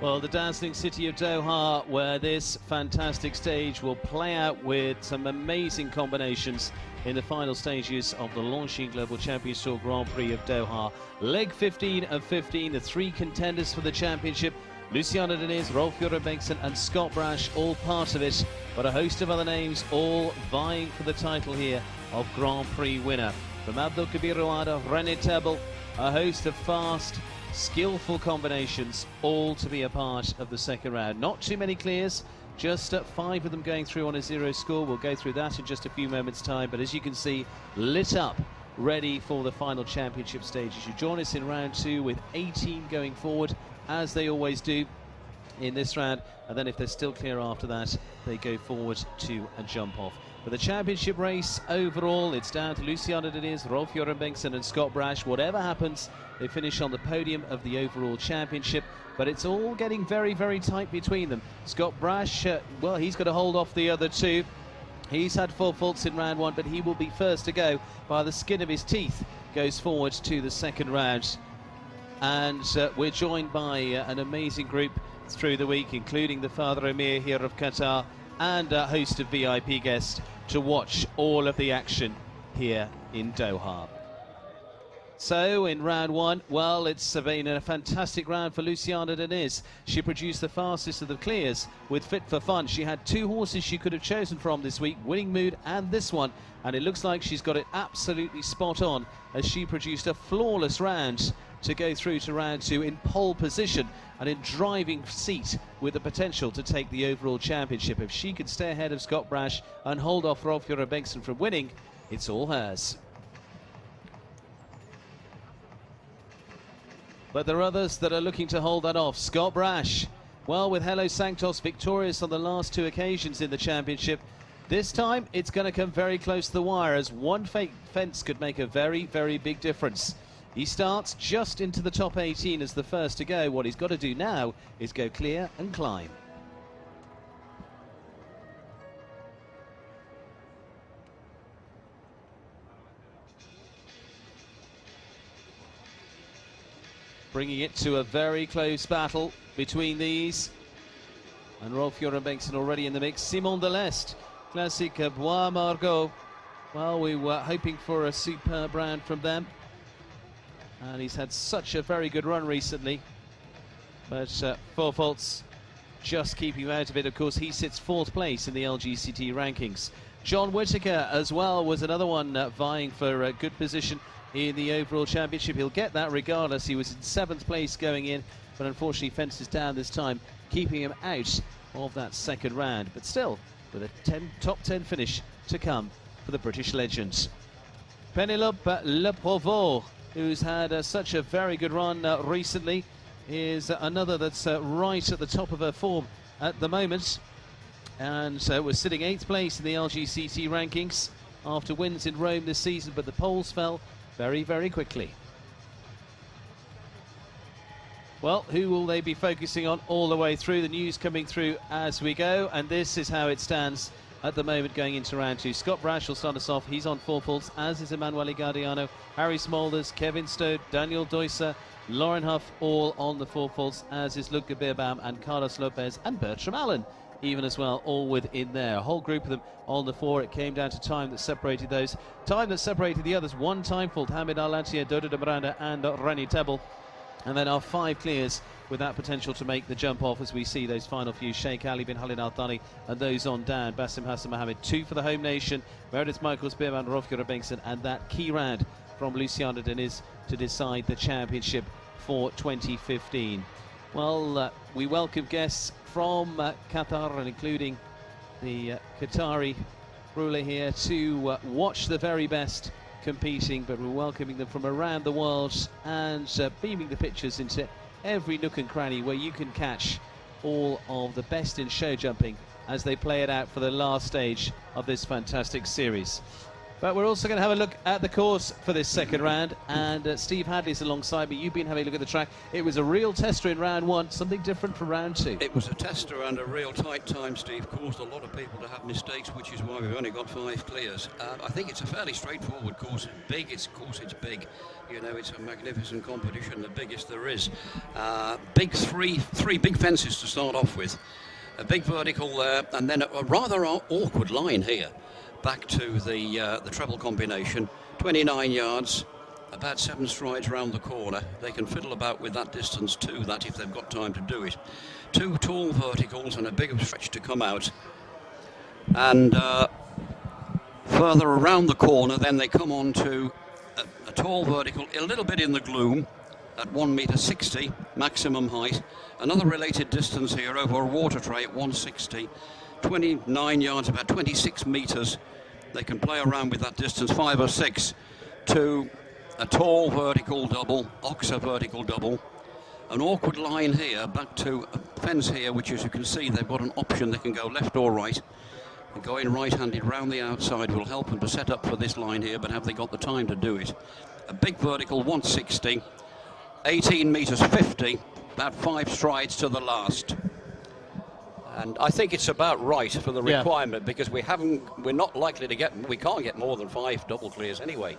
Well, the dazzling city of Doha, where this fantastic stage will play out with some amazing combinations in the final stages of the Longines Global Champions Tour Grand Prix of Doha. Leg 15 of 15, the three contenders for the championship, Luciana Diniz, Rolf Bengtsson and Scott Brash, all part of it, but a host of other names all vying for the title here of Grand Prix winner. From Abdelkabir Rouada, René Tebel, a host of fast, skillful combinations, all to be a part of the second round. Not too many clears, just 5 of them going through on a 0 score. We'll go through that in just a few moments' time, but as you can see, lit up, ready for the final championship stages. You join us in round 2 with 18 going forward, as they always do in this round, and then if they're still clear after that, they go forward to a jump off. For the championship race overall, it's down to Luciana Diniz, Rolf Bengtsson and Scott Brash. Whatever happens, they finish on the podium of the overall championship, but it's all getting very, very tight between them. Scott Brash, well, he's got to hold off the other two. He's had 4 faults in round 1, but he will be first to go by the skin of his teeth, goes forward to the second round. And we're joined by an amazing group through the week, including the Father Emir here of Qatar and a host of VIP guests to watch all of the action here in Doha. So in round 1, well, it's been a fantastic round for Luciana Diniz. She produced the fastest of the clears with Fit for Fun. She had 2 horses she could have chosen from this week, Winning Mood and this one, and it looks like she's got it absolutely spot on as she produced a flawless round to go through to round 2 in pole position and in driving seat with the potential to take the overall championship. If she could stay ahead of Scott Brash and hold off Rolf Bengtsson from winning, it's all hers. But there are others that are looking to hold that off. Scott Brash, well, with Hello Sanctos victorious on the last 2 occasions in the championship, this time it's going to come very close to the wire, as one fake fence could make a very, very big difference. He starts just into the top 18 as the first to go. What he's got to do now is go clear and climb. Bringing it to a very close battle between these. And Rolf Bengtsson already in the mix. Simon Deleste, Classic Bois Margot. Well, we were hoping for a superb round from them. And he's had such a very good run recently. But 4 faults just keeping him out of it. Of course, he sits 4th place in the LGCT rankings. John Whittaker as well was another one vying for a good position in the overall championship. He'll get that regardless. He was in 7th place going in, but unfortunately fences down this time, keeping him out of that second round. But still, with a top 10 finish to come for the British legend. Penelope Le Provost, who's had such a very good run recently, is another that's right at the top of her form at the moment. And was sitting 8th place in the LGCT rankings after wins in Rome this season, but the polls fell very, very quickly. Well, who will they be focusing on all the way through? The news coming through as we go, and this is how it stands at the moment going into round 2. Scott Brash will start us off. He's on 4 faults, as is Emanuele Gardiano, Harry Smolders, Kevin Stode, Daniel Deusser, Lauren Huff, all on the 4 faults, as is Luke Beerbam and Carlos Lopez and Bertram Allen even as well, all within there. A whole group of them on the 4. It came down to time that separated those. Time that separated the others. 1 time fault, Hamid Al-Lantier, Dodo de Miranda and René Tebel. And then our 5 clears with that potential to make the jump off as we see those final few. Sheikh Ali bin Khalid Al Thani and those on down. Basim Hassan Mohammed, 2 for the home nation. Meredith Michaels, Beerman, Rolf Bengtsson, and that key round from Luciana Diniz to decide the championship for 2015. Well, we welcome guests from Qatar, and including the Qatari ruler here to watch the very best competing, but we're welcoming them from around the world and beaming the pictures into every nook and cranny where you can catch all of the best in show jumping as they play it out for the last stage of this fantastic series. But we're also going to have a look at the course for this second round, and Steve Hadley's alongside me. You've been having a look at the track. It was a real tester in round one, something different from round two. It was a tester and a real tight time, Steve. Caused a lot of people to have mistakes, which is why we've only got 5 clears. I think it's a fairly straightforward course. It's big. You know, it's a magnificent competition, the biggest there is. Three big fences to start off with. A big vertical there, and then a rather awkward line here. Back to the treble combination, 29 yards, about 7 strides round the corner. They can fiddle about with that distance too, that if they've got time to do it. 2 tall verticals and a big stretch to come out. And further around the corner, then they come on to a tall vertical, a little bit in the gloom, at 1.60 m maximum height. Another related distance here over a water tray at 160. 29 yards, about 26 metres. They can play around with that distance, 5 or 6, to a tall vertical double, oxer vertical double. An awkward line here, back to a fence here, which as you can see, they've got an option, they can go left or right. And going right-handed round the outside will help them to set up for this line here, but have they got the time to do it? A big vertical, 160, 18 metres 50, about 5 strides to the last. And I think it's about right for the requirement, because we're not likely to we can't get more than 5 double clears anyway.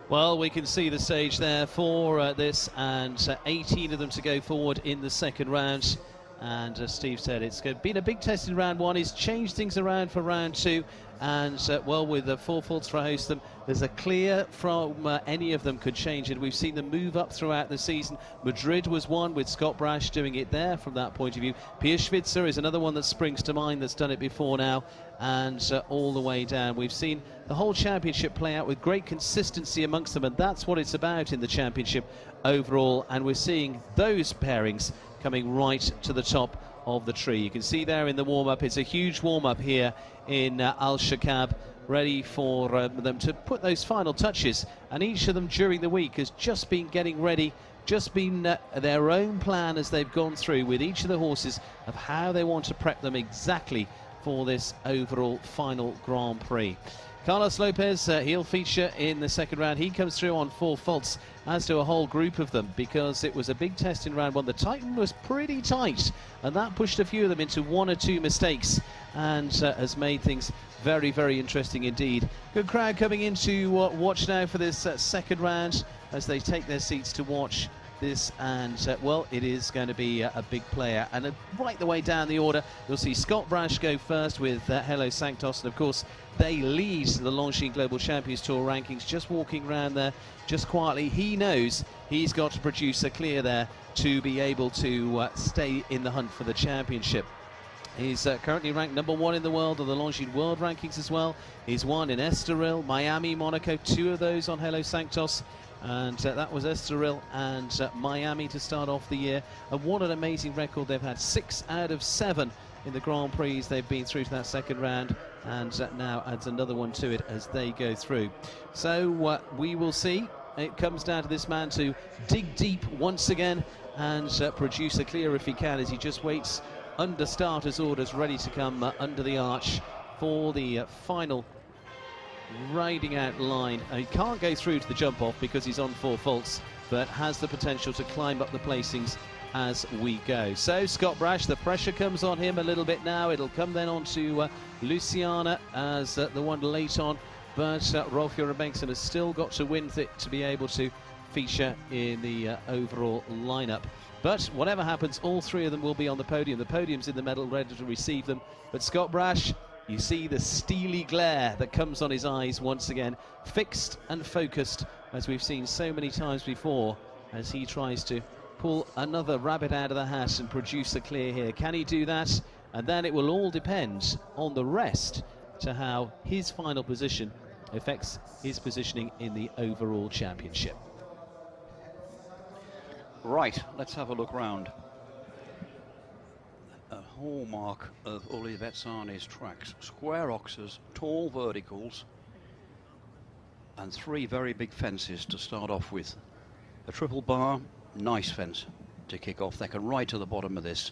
Well, we can see the stage there for this, and 18 of them to go forward in the second round. And as Steve said, it's been a big test in round one. He's changed things around for round two. And, well, with the 4 faults for host them, there's a clear from any of them could change it. We've seen them move up throughout the season. Madrid was one with Scott Brash doing it there from that point of view. Pierschwitzer is another one that springs to mind that's done it before now. And all the way down, we've seen the whole championship play out with great consistency amongst them. And that's what it's about in the championship overall. And we're seeing those pairings coming right to the top of the tree. You can see there in the warm-up, it's a huge warm-up here in Al Shakab, ready for them to put those final touches, and each of them during the week has just been getting ready, just been their own plan as they've gone through with each of the horses of how they want to prep them exactly for this overall final Grand Prix. Carlos Lopez, he'll feature in the second round. He comes through on 4 faults, as do a whole group of them, because it was a big test in round one. The Titan was pretty tight, and that pushed a few of them into 1 or 2 mistakes, and has made things very, very interesting indeed. Good crowd coming in to watch now for this second round as they take their seats to watch this, and well, it is going to be a big player. And right the way down the order, you'll see Scott Brash go first with Hello Sanctos, and of course they lead the Longines Global Champions Tour rankings, just walking around there just quietly. He knows he's got to produce a clear there to be able to stay in the hunt for the championship. He's currently ranked number 1 in the world on the Longines World Rankings as well. He's won in Estoril, Miami, Monaco, 2 of those on Hello Sanctos. And that was Estoril and Miami to start off the year. And what an amazing record. They've had 6 out of 7 in the Grand Prix. They've been through to that second round, and now adds another one to it as they go through. So we will see. It comes down to this man to dig deep once again and produce a clear if he can, as he just waits under starters orders, ready to come under the arch for the final riding out line. He can't go through to the jump off because he's on 4 faults, but has the potential to climb up the placings as we go. So Scott Brash, the pressure comes on him a little bit now. It'll come then on to Luciana as the one late on, but Rolf Göran Bengtsson has still got to win it to be able to feature in the overall lineup. But whatever happens, all 3 of them will be on the podium. The podium's in the medal, ready to receive them. But Scott Brash, you see the steely glare that comes on his eyes once again, fixed and focused, as we've seen so many times before, as he tries to pull another rabbit out of the hat and produce a clear here. Can he do that? And then it will all depend on the rest to how his final position affects his positioning in the overall championship. Right, let's have a look round. A hallmark of Uli Vetsaani's tracks: square oxers, tall verticals, and 3 very big fences to start off with. A triple bar, nice fence to kick off. They can ride to the bottom of this.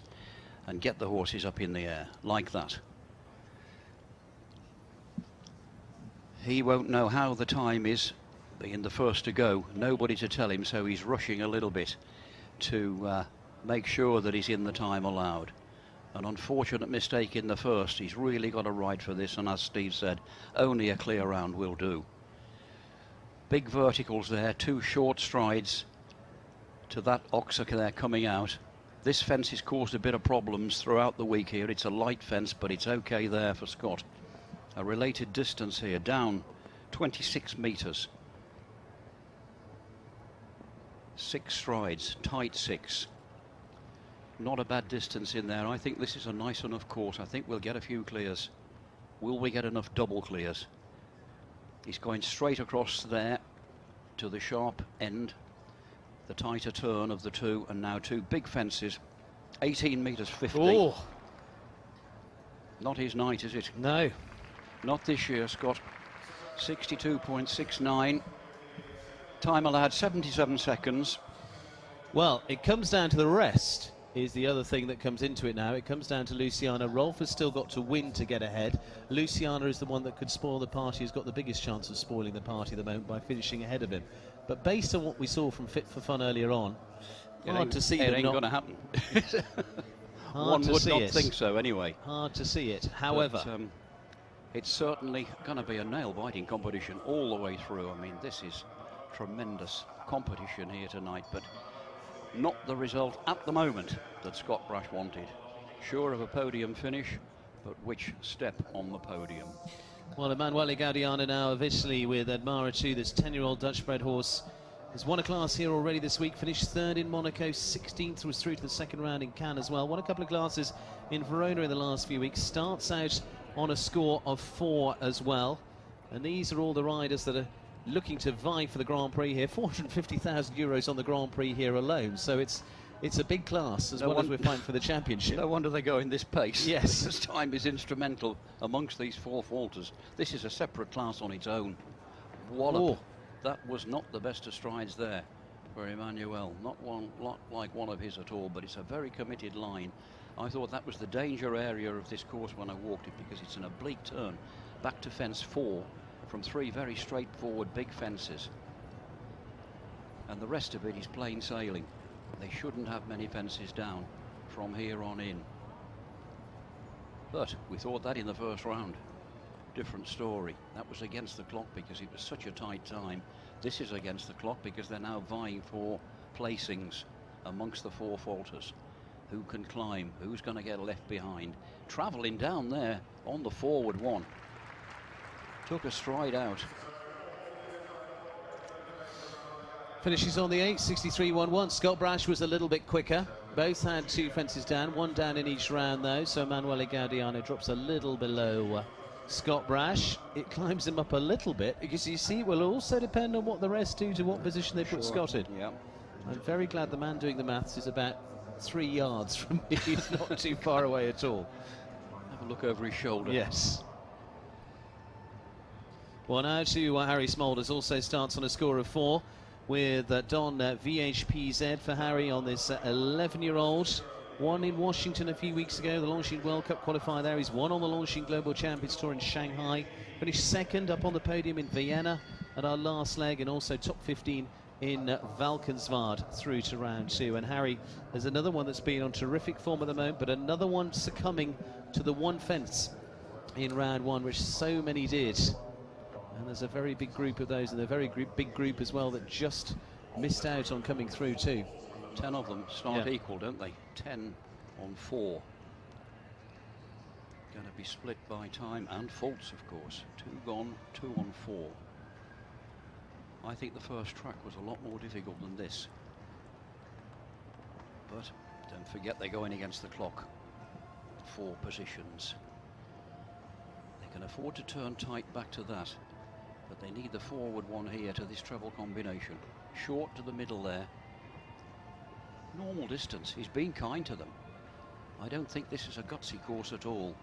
and get the horses up in the air like that. He won't know how the time is, being the first to go, nobody to tell him, so he's rushing a little bit to make sure that he's in the time allowed. An unfortunate mistake in the first. He's really got to ride for this, and as Steve said, only a clear round will do. Big verticals there, 2 short strides to that oxer there coming out. This fence has caused a bit of problems throughout the week here. It's a light fence, but it's okay there for Scott. A related distance here, down 26 metres. 6 strides, tight 6. Not a bad distance in there. I think this is a nice enough course. I think we'll get a few clears. Will we get enough double clears? He's going straight across there to the sharp end, the tighter turn of the 2, and now 2 big fences, 18 metres 50. Oh. Not his night, is it? No. Not this year, Scott. 62.69. Time allowed 77 seconds. Well, it comes down to the rest. Is the other thing that comes into it now. It comes down to Luciana. Rolf has still got to win to get ahead. Luciana is the one that could spoil the party, has got the biggest chance of spoiling the party at the moment by finishing ahead of him. But based on what we saw from Fit for Fun earlier on, hard to see it them ain't not... going to happen. One would not think so anyway. Hard to see it. However, but, it's certainly going to be a nail-biting competition all the way through. I mean, this is tremendous competition here tonight, but not the result at the moment that Scott Brash wanted. Sure of a podium finish, but which step on the podium? Well, Emanuele Gaudiano now of Italy with Admira 2, this 10-year-old Dutch-bred horse. Has won a class here already this week, finished 3rd in Monaco, 16th, was through to the 2nd round in Cannes as well. Won a couple of classes in Verona in the last few weeks. Starts out on a score of 4 as well. And these are all the riders that are looking to vie for the Grand Prix here. 450,000 euros on the Grand Prix here alone. So it's a big class as well as we're fighting for the championship. No wonder they go in this pace. Yes. This time is instrumental amongst these 4 falters. This is a separate class on its own. Wallop. Oh. That was not the best of strides there for Emmanuel. Not like one of his at all, but it's a very committed line. I thought that was the danger area of this course when I walked it, because it's an oblique turn back to fence 4 from 3 very straightforward big fences. And the rest of it is plain sailing. They shouldn't have many fences down from here on in. But we thought that in the first round. Different story. That was against the clock because it was such a tight time. This is against the clock because they're now vying for placings amongst the 4 falters. Who can climb? Who's going to get left behind? Travelling down there on the forward one. Took a stride out. Finishes on the 8, 63.11. Scott Brash was a little bit quicker. Both had 2 fences down, 1 down in each round though, so Emanuele Gaudiano drops a little below Scott Brash. It climbs him up a little bit, because you see it will also depend on what the rest do to what position they put Scott in. Yeah. I'm very glad the man doing the maths is about 3 yards from me. He's not too far away at all. Have a look over his shoulder. Yes. Well, now to Harry Smolders, also starts on a score of 4 with Don VHPZ for Harry on this 11-year-old. Won in Washington a few weeks ago, the Longines World Cup qualifier there. He's won on the Longines Global Champions Tour in Shanghai. Finished 2nd up on the podium in Vienna at our last leg, and also top 15 in Valkenswaard through to round 2. And Harry is another one that's been on terrific form at the moment, but another one succumbing to the 1 fence in round 1, which so many did. And there's a very big group of those, and a very big group as well that just missed out on coming through too. 10 of them start equal, don't they? 10 on 4. Going to be split by time and faults, of course. 2 gone, 2 on 4. I think the first track was a lot more difficult than this. But don't forget they're going against the clock. 4 positions. They can afford to turn tight back to that, but they need the forward one here to this treble combination. Short to the middle there. Normal distance. He's been kind to them. I don't think this is a gutsy course at all.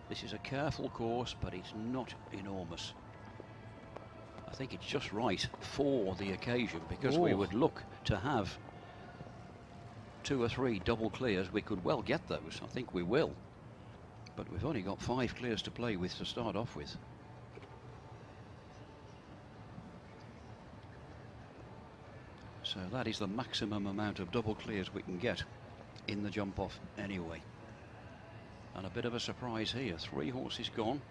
This is a careful course, but it's not enormous. I think it's just right for the occasion, because we would look to have 2 or 3 double clears, we could well get those. I think we will. But we've only got 5 clears to play with to start off with. So that is the maximum amount of double clears we can get in the jump off anyway. And a bit of a surprise here. 3 horses gone.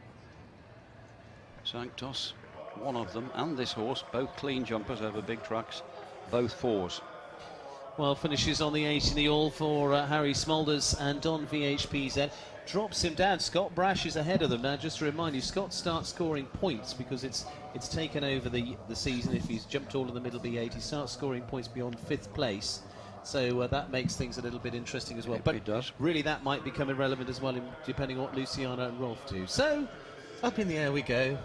Sanctos, one of them, and this horse, both clean jumpers over big tracks, both 4s. Well, finishes on the 8 in the all for Harry Smulders and Don VHPZ. Drops him down. Scott Brash is ahead of them now. Just to remind you, Scott starts scoring points because it's taken over the season. If he's jumped all in the middle B8, he starts scoring points beyond 5th place. So that makes things a little bit interesting as well. But it does. Really, that might become irrelevant as well, depending on what Luciano and Rolf do. So, up in the air we go.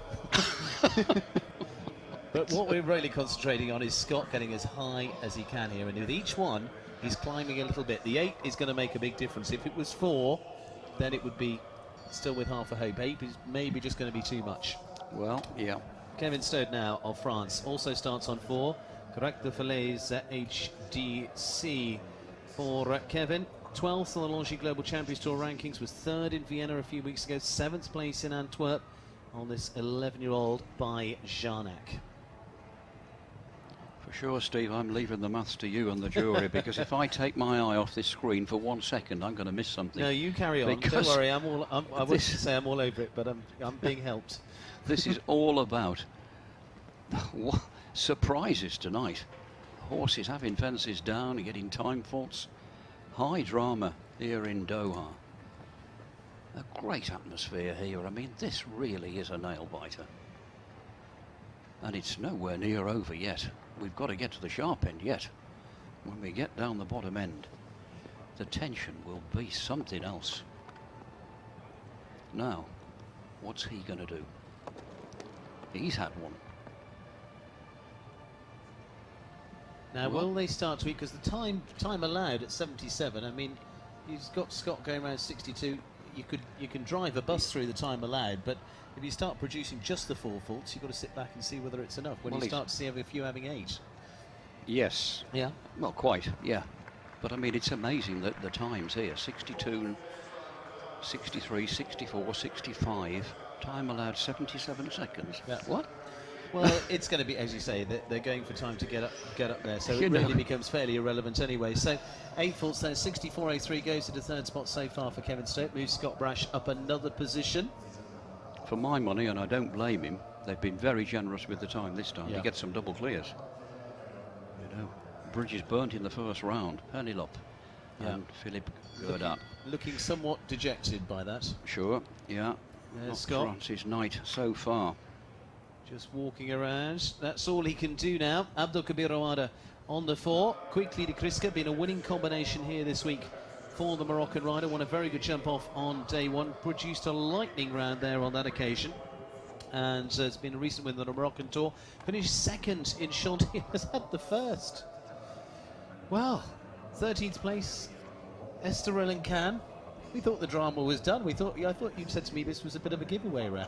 But what we're really concentrating on is Scott getting as high as he can here. And with each one, he's climbing a little bit. The 8 is going to make a big difference. If it was 4, then it would be still with half a hope. 8 is maybe just going to be too much. Well, yeah. Kevin Stode now of France also starts on 4. Correct de Falaise HDC for Kevin. 12th on the Longines Global Champions Tour rankings, was 3rd in Vienna a few weeks ago, 7th place in Antwerp on this 11-year-old by Jarnac. For sure, Steve, I'm leaving the maths to you and the jury, because if I take my eye off this screen for 1 second, I'm going to miss something. No, you carry on. Don't worry, I wouldn't say I'm all over it, but I'm being helped. This is all about surprises tonight. Horses having fences down and getting time faults. High drama here in Doha. A great atmosphere here. I mean, this really is a nail-biter. And it's nowhere near over yet. We've got to get to the sharp end yet. When we get down the bottom end, the tension will be something else. Now, what's he going to do? He's had one. Now, will they start to eat? Because the time allowed at 77. I mean, he's got Scott going around 62. You can drive a bus through the time allowed, but if you start producing just the 4 faults, you've got to sit back and see whether it's enough. When you start to see a few having 8. Yes. Yeah. Well, quite. Yeah. But I mean, it's amazing that the times here: 62, 63, 64, 65. Time allowed 77 seconds. Yeah. What? Well, it's going to be, as you say, they're going for time to get up there, so it really becomes fairly irrelevant anyway. So 8 faults there, 64.03 goes to the 3rd spot so far for Kevin Stode, moves Scott Brash up another position. For my money, and I don't blame him, they've been very generous with the time this time. Yeah. To get some double clears. You know, Bridges burnt in the first round. Penelope and Philippe Goddard. Looking somewhat dejected by that. Sure, yeah. There's Scott. France's night so far. Just walking around. That's all he can do now. Abdelkabir Rouada on the 4. Quickly to Kriska, been a winning combination here this week for the Moroccan rider. Won a very good jump off on day 1. Produced a lightning round there on that occasion. And it's been a recent win on the Moroccan Tour. Finished 2nd in Chantilly. Has had the 1st. Well, 13th place, Estoril and Cannes. We thought the drama was done. I thought you'd said to me this was a bit of a giveaway round.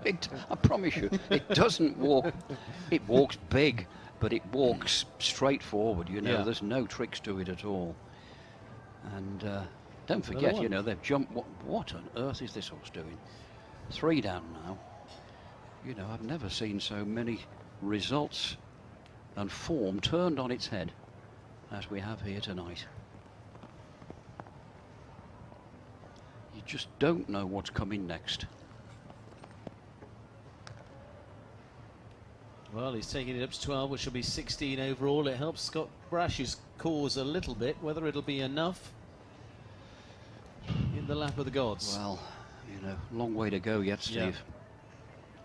I promise you, it doesn't walk. It walks big, but it walks straight forward. You know, there's no tricks to it at all. And don't forget, you know, they've jumped. What on earth is this horse doing? 3 down now. You know, I've never seen so many results and form turned on its head as we have here tonight. You just don't know what's coming next. Well, he's taking it up to 12, which will be 16 overall. It helps Scott Brash's cause a little bit. Whether it'll be enough in the lap of the gods. Well, you know, long way to go yet, Steve. Yeah.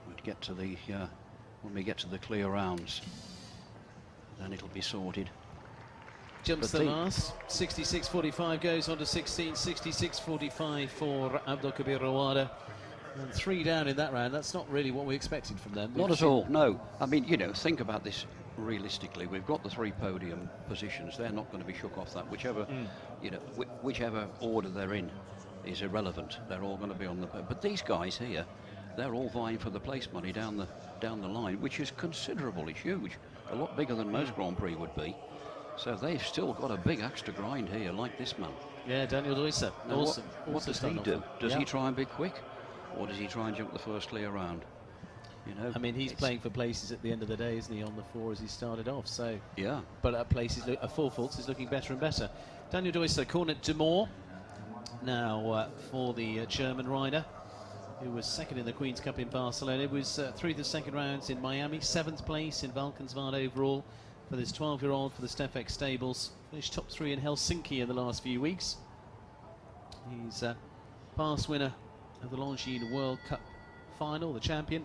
We'd get to the when we get to the clear rounds, then it'll be sorted. Jumps the last. 66.45 goes on to 16. 66.45 for Abdelkabir Rouada. And 3 down in that round. That's not really what we expected from them. Not at all, no. I mean, you know, think about this realistically. We've got the 3 podium positions. They're not going to be shook off that. Whichever, you know, whichever order they're in is irrelevant. They're all going to be on the. But these guys here, they're all vying for the place money down the line, which is considerable. It's huge, a lot bigger than most Grand Prix would be. So they've still got a big axe to grind here, like this man. Yeah, Daniel Deusser. Now Awesome. what does he do? Does he try and be quick, or does he try and jump the first clear round? You know, I mean, he's playing for places at the end of the day, isn't he, on the 4 as he started off? So yeah. But at places, at 4 faults, is looking better and better. Daniel Deusser, corner de Moor. Now for the German rider, who was second in the Queen's Cup in Barcelona. It was through the second rounds in Miami, 7th place in Valkenswaard overall for this 12-year-old for the Stefex Stables. Finished top 3 in Helsinki in the last few weeks. He's past winner of the Longines World Cup final, the champion,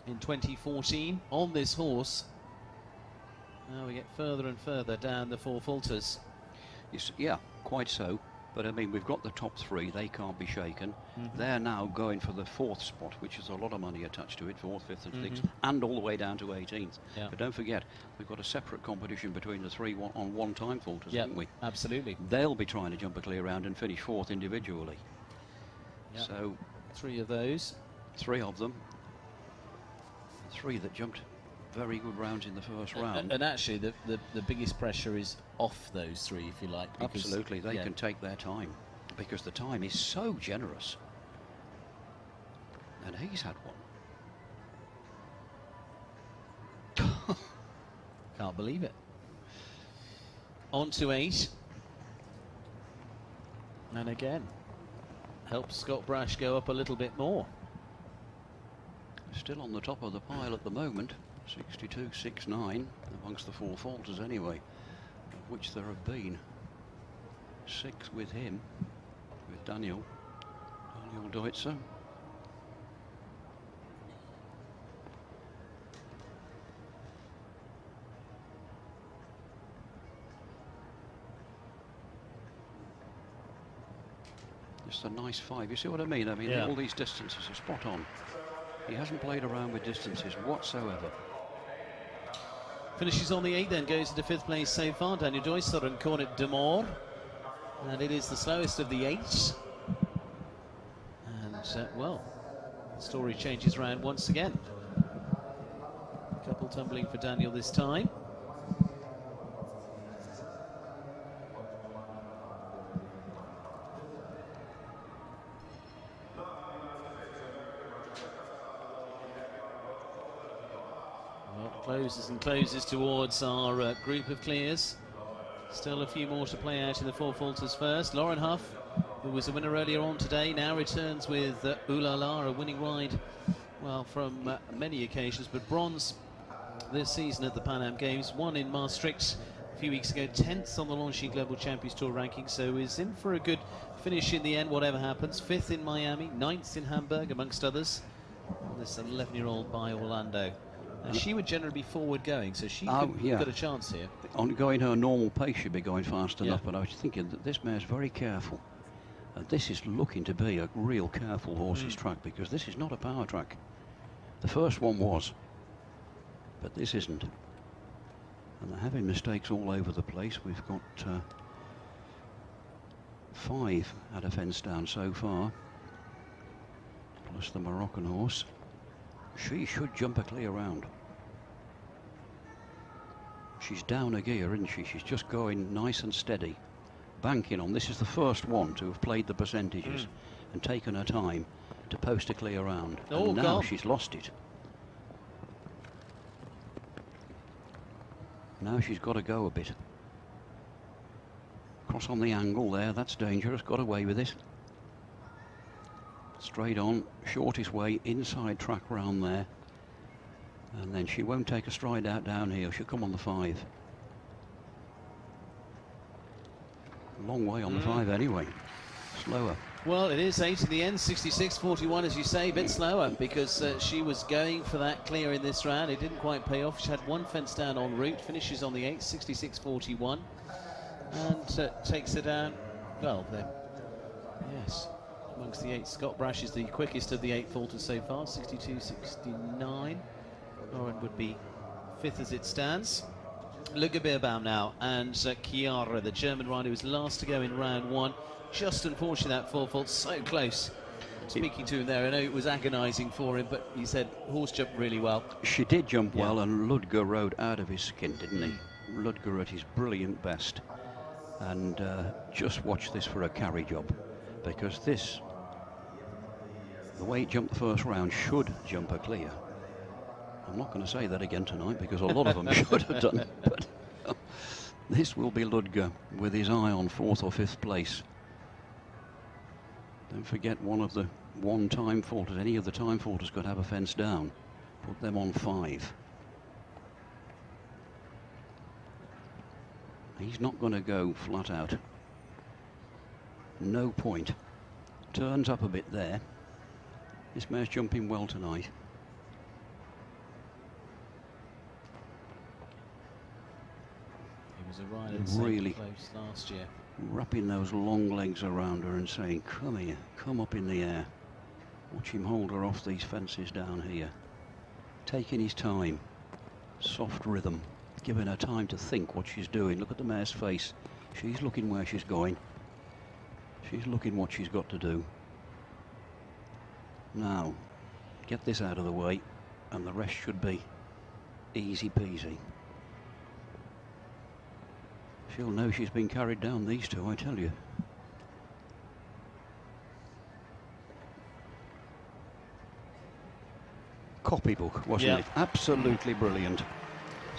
in 2014 on this horse. Now we get further and further down the 4 falters. Yeah, quite so. But I mean, we've got the top 3, they can't be shaken. They're now going for the 4th spot, which is a lot of money attached to it, 4th, 5th and 6th, and all the way down to 18th. Yeah. But don't forget, we've got a separate competition between the 3 on one-time falters, haven't we? Absolutely. They'll be trying to jump a clear round and finish 4th individually. Yep. So 3 of those. 3 of them. 3 that jumped very good rounds in the first round. And actually, the biggest pressure is off those 3, if you like. Because, absolutely, they can take their time, because the time is so generous. And he's had one. Can't believe it. On to 8. And again, helps Scott Brash go up a little bit more. Still on the top of the pile at the moment, 62.69 amongst the 4 falters anyway, of which there have been 6 with him, with Daniel Deusser. Just a nice 5. You see what I mean? I mean, all these distances are spot on. He hasn't played around with distances whatsoever. Finishes on the 8, then goes into 5th place so far. Daniel Deusser and Cornet de Moor. And it is the slowest of the 8. And, well, the story changes round once again. A couple tumbling for Daniel this time. Closes and closes towards our group of clears. Still a few more to play out in the 4 falters first. Lauren Huff, who was a winner earlier on today, now returns with Ooh La La, a winning ride, well, from many occasions, but bronze this season at the Pan Am Games. Won in Maastricht a few weeks ago, 10th on the Longines Global Champions Tour ranking, so is in for a good finish in the end, whatever happens. 5th in Miami, 9th in Hamburg, amongst others. And this 11-year-old by Orlando. Now, she would generally be forward going, so she could got a chance here. On going her normal pace, she'd be going fast enough, but I was thinking that this mare's very careful. And this is looking to be a real careful horse's track, because this is not a power track. The first one was, but this isn't. And they're having mistakes all over the place. We've got 5 at a fence down so far, plus the Moroccan horse. She should jump a clear round. She's down a gear, isn't she? She's just going nice and steady, banking on. This is the first one to have played the percentages and taken her time to post a clear round. And now she's lost it. Now she's got to go a bit. Cross on the angle there, that's dangerous. Got away with it. Straight on, shortest way, inside track round there. And then she won't take a stride out down here. She'll come on the 5. Long way on the 5 anyway. Slower. Well, it is 8 in the end, 66.41 as you say, a bit slower, because she was going for that clear in this round. It didn't quite pay off. She had 1 fence down en route, finishes on the 8, 66.41, and takes her down, well, then, yes. Amongst the 8, Scott Brash is the quickest of the 8 falters so far, 62.69. Lauren would be 5th as it stands. Luca Beerbaum now, and Chiara, the German rider who was last to go in round 1. Just unfortunately that 4 fault so close. Speaking to him there, I know it was agonising for him, but he said horse jumped really well. She did jump well, and Ludger rode out of his skin, didn't he? Ludger at his brilliant best. And just watch this for a carry job, because this, the way it jumped the first round, should jump a clear. I'm not going to say that again tonight, because a lot of them should have done, but this will be Ludger with his eye on 4th or 5th place. Don't forget, one of the time faulters, any of the time faulters could have a fence down. Put them on 5. He's not going to go flat out. No point. Turns up a bit there. This mare's jumping well tonight. He was a rider really close last year. Wrapping those long legs around her and saying, come here, come up in the air. Watch him hold her off these fences down here. Taking his time. Soft rhythm. Giving her time to think what she's doing. Look at the mare's face. She's looking where she's going. She's looking what she's got to do. Now, get this out of the way, and the rest should be easy peasy. She'll know she's been carried down, these two, I tell you. Copybook, wasn't it? Absolutely brilliant.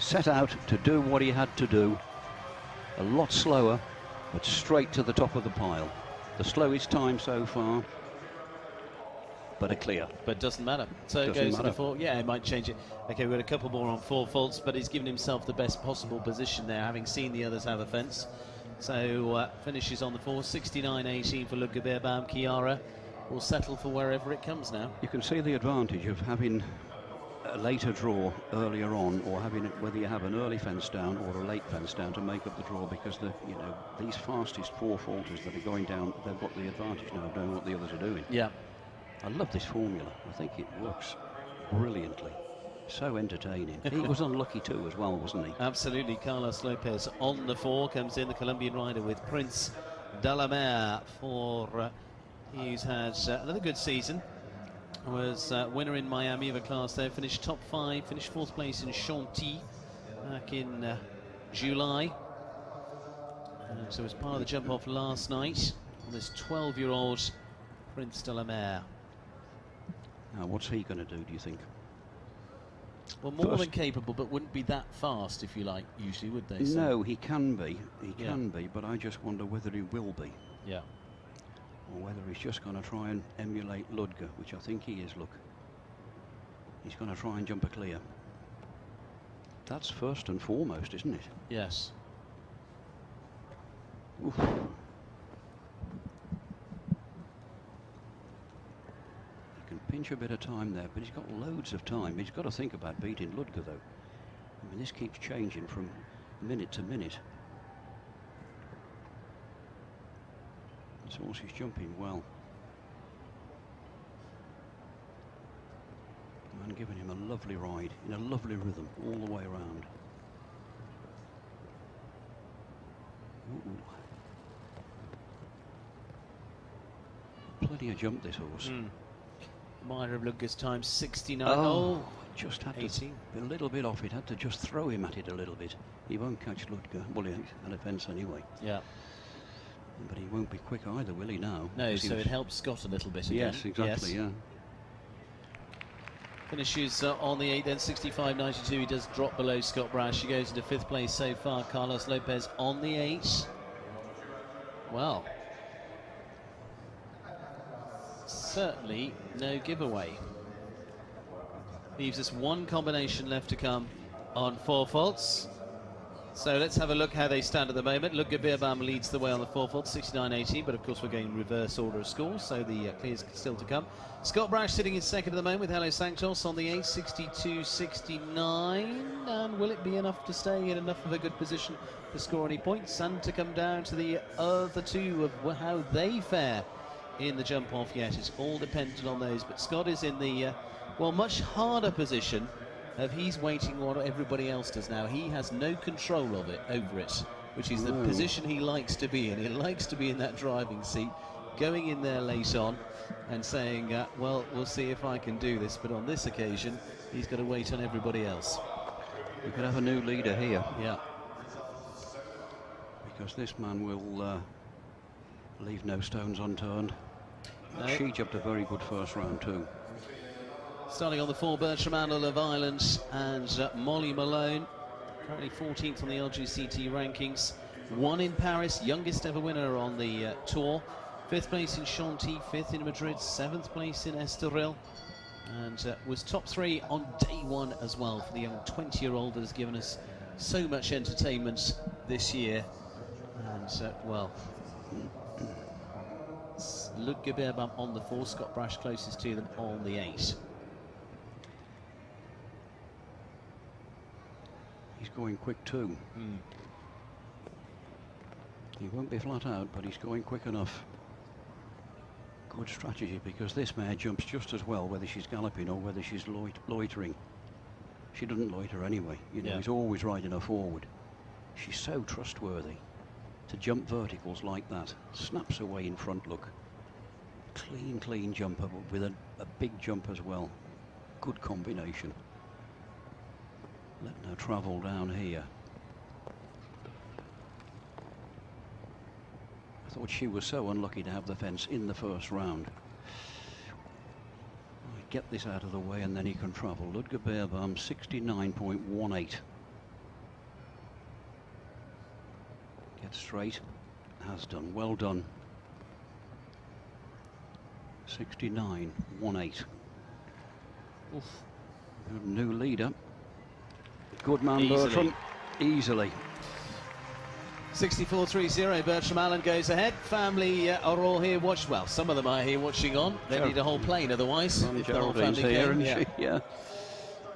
Set out to do what he had to do. A lot slower, but straight to the top of the pile. The slowest time so far, but a clear. But doesn't matter. So it goes to the 4. Yeah, it might change it. Okay, we've got a couple more on 4 faults, but he's given himself the best possible position there, having seen the others have a fence. So finishes on the 4. 69.18 for Ludger Beerbaum. Chiara will settle for wherever it comes now. You can see the advantage of having a later draw earlier on, or having it, whether you have an early fence down or a late fence down, to make up the draw, because these fastest 4 faulters that are going down, they've got the advantage now of knowing what the others are doing. Yeah. I love this formula. I think it works brilliantly. So entertaining. He was unlucky too as well, wasn't he? Absolutely. Carlos Lopez on the 4 comes in, the Colombian rider, with Prince de la Mer for he's had another good season. Was winner in Miami of a class there, finished top 5, finished 4th place in Chantilly back in July. So it was part of the jump off last night on this 12-year-old Prince de la Mer. Now, what's he going to do, do you think? Well, more than capable, but wouldn't be that fast, if you like, usually, would they? So no, he can be. He can be, but I just wonder whether he will be. Yeah. Or whether he's just going to try and emulate Ludger, which I think he is, look. He's going to try and jump a clear. That's first and foremost, isn't it? Yes. Oof. Pinch a bit of time there, but he's got loads of time. He's got to think about beating Ludger, though. I mean, this keeps changing from minute to minute. This horse is jumping well. And giving him a lovely ride, in a lovely rhythm, all the way around. Ooh. Plenty of jump, this horse. Minor of Ludger's time, 69. Oh, just had 18. to be a little bit off it. Had to just throw him at it a little bit. He won't catch Ludger. Well, he's had a fence anyway. Yeah. But he won't be quick either, will he, now? No, so it helps Scott a little bit again. Yes, exactly, yeah. Finishes on the 8, then 65.92. He does drop below Scott Brash. He goes into 5th place so far. Carlos Lopez on the 8. Well, certainly no giveaway. Leaves us one combination left to come on 4 faults. So let's have a look how they stand at the moment. Ludger Beerbaum leads the way on the 4 faults, 69.80, but of course we're going in reverse order of scores, so the clear's still to come. Scott Brash sitting in 2nd at the moment with Hello Sanctos on the 8, 62.69. And will it be enough to stay in enough of a good position to score any points, and to come down to the other two of how they fare in the jump off yet? It's all dependent on those, but Scott is in the well, much harder position of he's waiting what everybody else does now. He has no control of it, over it, which is the position he likes to be in. He likes to be in that driving seat, going in there late on and saying, well, we'll see if I can do this. But on this occasion, he's got to wait on everybody else. We could have a new leader here. Yeah. because this man will leave no stones unturned. No. She jumped a very good first round too. Starting on the 4, Bertram Adel of Ireland and Molly Malone, currently 14th on the LGCT rankings. 1 in Paris, youngest ever winner on the tour. 5th place in Chantilly, 5th in Madrid, 7th place in Estoril, and was top 3 on day 1 as well for the young 20-year-old that has given us so much entertainment this year. And well, Luc Geberbam on the 4, Scott Brash closest to them on the 8. He's going quick too. He won't be flat out, but he's going quick enough. Good strategy, because this mare jumps just as well whether she's galloping or whether she's loitering. She doesn't loiter anyway. You know, he's always riding her forward. She's so trustworthy to jump verticals like that. Snaps away in front, look. Clean jumper, but with a big jump as well. Good combination. Letting her travel down here. I thought she was so unlucky to have the fence in the first round. Get this out of the way and then he can travel. Ludger Beerbaum, 69.18. Get straight. Has done. Well done. 69.18. Good new leader. Good man, Bertram. Easily. 64.30, Bertram Allen goes ahead. Family are all here watching. Well, some of them are here watching on. They need a whole plane otherwise. If the whole family here, came. isn't she? Yeah.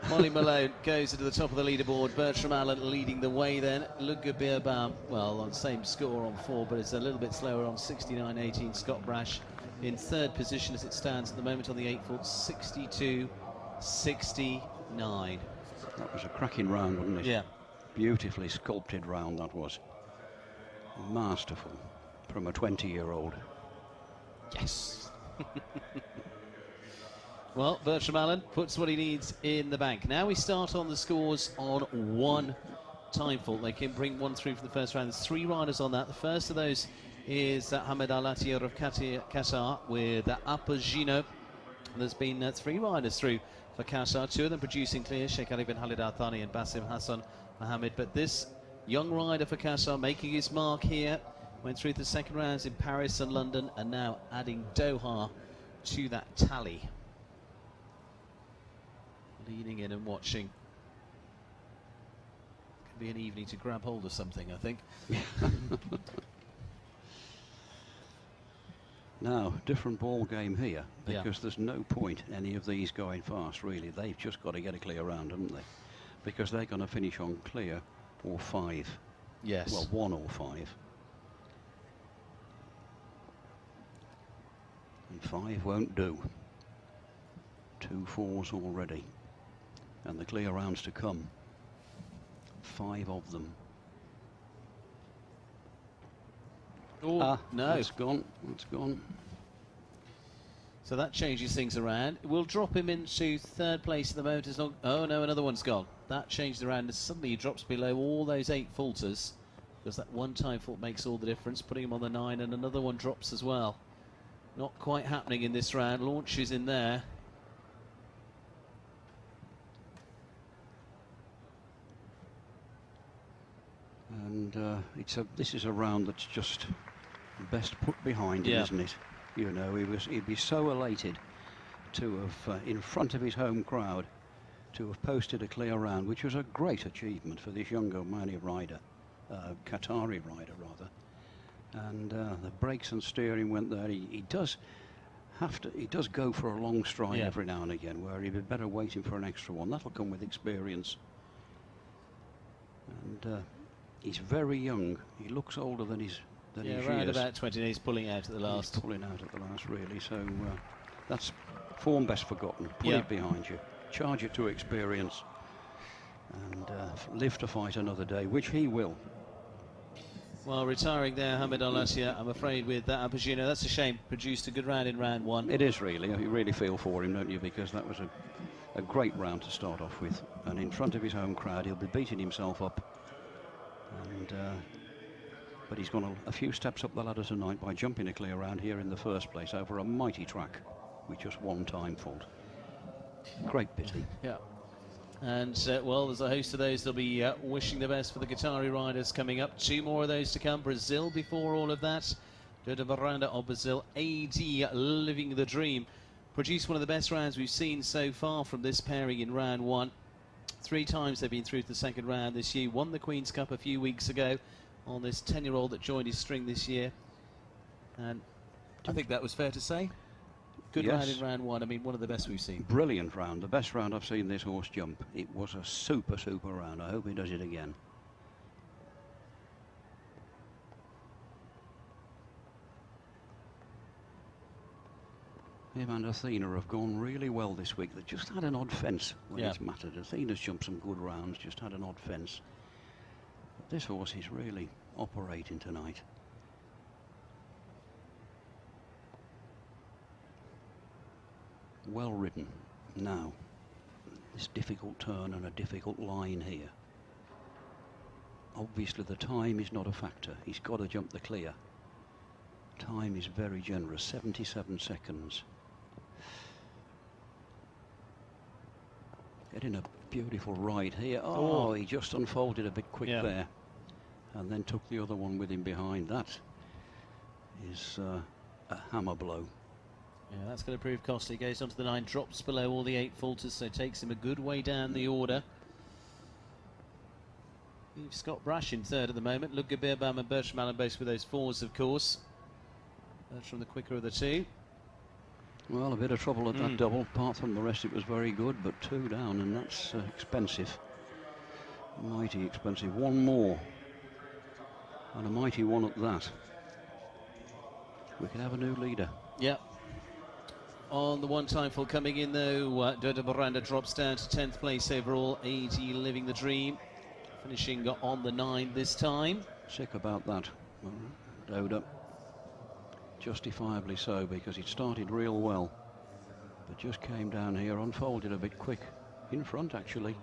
Molly Malone goes into the top of the leaderboard. Bertram Allen leading the way then. Ludger Beerbaum, well, on the same score on 4, but it's a little bit slower on 69.18. Scott Brash in 3rd position as it stands at the moment on the 8-foot, 62.69. That was a cracking round, wasn't it? Yeah. Beautifully Sculpted round that was. Masterful from a 20-year-old. Yes. Well, Bertram Allen puts what he needs in the bank. Now we start on the scores on 1 time fault. They can bring 1 through for the first round. There's 3 riders on that. The first of those is Hamed Al-Attiyah of Qatar with Apogino. There's been 3 riders through for Qatar, 2 of them producing clear, Sheikh Ali bin Khalid Al Thani and Basim Hassan Mohammed. But this young rider for Qatar making his mark here, went through the second rounds in Paris and London, and now adding Doha to that tally. Leaning in and watching. Could be an evening to grab hold of something, I think. Now, different ball game here, because there's no point any of these going fast, really. They've just got to get a clear round, haven't they? Because they're going to finish on clear or 5. Yes. Well, 1 or 5. And 5 won't do. 2 4s already. And the clear rounds to come. 5 of them. Oh, no. It's gone. It's gone. So that changes things around. We'll drop him into 3rd place at the moment. As long, oh no, another one's gone. That changed around and suddenly he drops below all those 8 falters, because that 1 time fault makes all the difference, putting him on the 9, and another one drops as well. Not quite happening in this round. Launches in there. And this is a round that's just best put behind him, isn't it? You know, he'd be so elated to have, in front of his home crowd, to have posted a clear round, which was a great achievement for this young Omani rider, Qatari rider rather. And the brakes and steering went there. He does go for a long stride every now and again, where he'd be better waiting for an extra one. That'll come with experience. And he's very young. He looks older than he's around about 20. He's pulling out at the last. He's pulling out at the last, really. So that's form best forgotten. Put it behind you. Charge it to experience. And live to fight another day, which he will. Well, retiring there, Hamed Al-Attiyah, I'm afraid, with that Apogino. That's a shame. Produced a good round in round 1. It is, really. You really feel for him, don't you? Because that was a great round to start off with. And in front of his home crowd, he'll be beating himself up. And But he's gone a few steps up the ladder tonight by jumping a clear round here in the first place over a mighty track with just one time fault. Great pity. Yeah. And, well, there's a host of those that'll be wishing the best for the Qatari riders coming up. 2 more of those to come. Brazil before all of that. Doha Veranda of Brazil. AD living the dream. Produced one of the best rounds we've seen so far from this pairing in round 1. 3 times they've been through to the second round this year. Won the Queen's Cup a few weeks ago on this 10-year-old that joined his string this year. And I think that was fair to say. Good round in round 1. I mean, one of the best we've seen. Brilliant round. The best round I've seen this horse jump. It was a super round. I hope he does it again. Him and Athena have gone really well this week. They just had an odd fence when it's mattered. Athena's jumped some good rounds, just had an odd fence. But this horse is really operating tonight. Well ridden. Now, this difficult turn and a difficult line here. Obviously the time is not a factor. He's got to jump the clear. Time is very generous, 77 seconds. Getting a beautiful ride here. Oh, he just unfolded a bit quick there. And then took the other one with him behind. That is a hammer blow. Yeah, that's going to prove costly. Goes onto the 9, drops below all the 8 falters, so takes him a good way down the order. Scott Brash in third at the moment. Ludger Beerbaum and Bertram Allen both with those 4s, of course. Bertram the quicker of the 2. Well, a bit of trouble at that double. Apart from the rest, it was very good, but 2 down, and that's expensive. Mighty expensive. 1 more. And a mighty one at that. We could have a new leader. Yep. On the 1 time full coming in, though, Doha Veranda drops down to 10th place overall. AD living the dream. Finishing on the 9 this time. Sick about that. Doha. Justifiably so, because it started real well. But just came down here, unfolded a bit quick. In front, actually.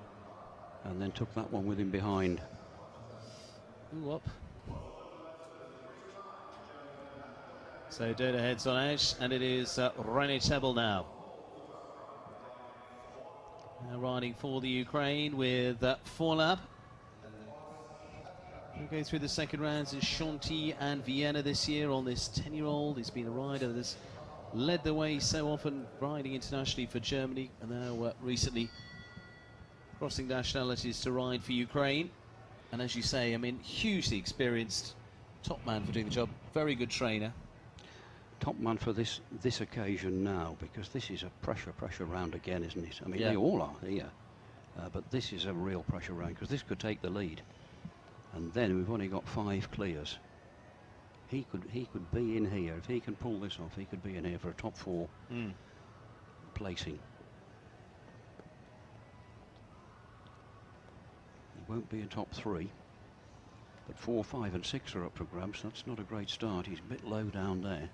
And then took that one with him behind. Ooh, up. So Doha heads on out, and it is René Tebel now. Riding for the Ukraine with Forlab. We'll go through the second rounds in Chantilly and Vienna this year on this 10-year-old. He's been a rider that has led the way so often, riding internationally for Germany, and now recently crossing nationalities to ride for Ukraine. And as you say, I mean, hugely experienced, top man for doing the job, very good trainer. Top man for this occasion now, because this is a pressure round again, isn't it? I mean, they all are here, but this is a real pressure round, because this could take the lead. And then we've only got 5 clears. He could be in here. If he can pull this off, he could be in here for a top 4 placing. He won't be in top 3. But 4, 5 and 6 are up for grabs. That's not a great start. He's a bit low down there.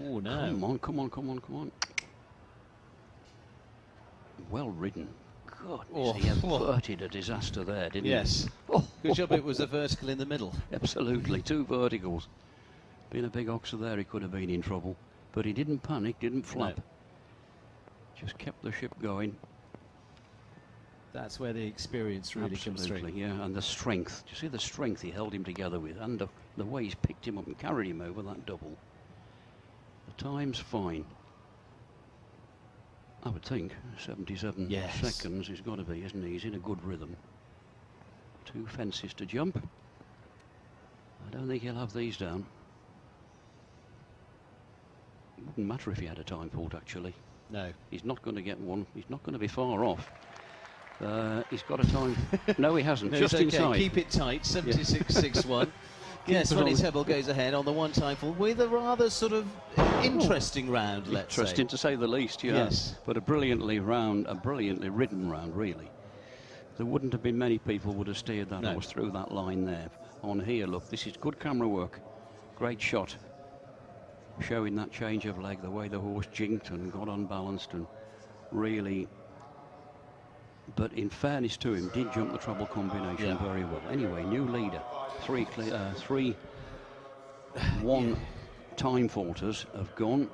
Oh, no. Come on. Well ridden. God, he averted a disaster there, didn't he? Yes. Good job it was a vertical in the middle. Absolutely, 2 verticals. Being a big oxer there, he could have been in trouble. But he didn't panic, didn't flap. No. Just kept the ship going. That's where the experience really comes through. Yeah, and the strength. Do you see the strength he held him together with? And the way he's picked him up and carried him over that double. The time's fine. I would think 77 seconds he's got to be, isn't he? He's in a good rhythm. 2 fences to jump. I don't think he'll have these down. It wouldn't matter if he had a time fault, actually. No. He's not going to get one. He's not going to be far off. He's got a time. No, he hasn't. No, just inside. Keep it tight. 76.61. Yes, René Tebel goes ahead on the 1 time full with a rather sort of interesting round, let's say. Interesting to say the least, yes. But a brilliantly ridden round, really. There wouldn't have been many people would have steered that horse through that line there. On here, look, this is good camera work. Great shot. Showing that change of leg, the way the horse jinked and got unbalanced and really but in fairness to him, did jump the treble combination very well. Anyway, new leader. Three one-time faulters have gone,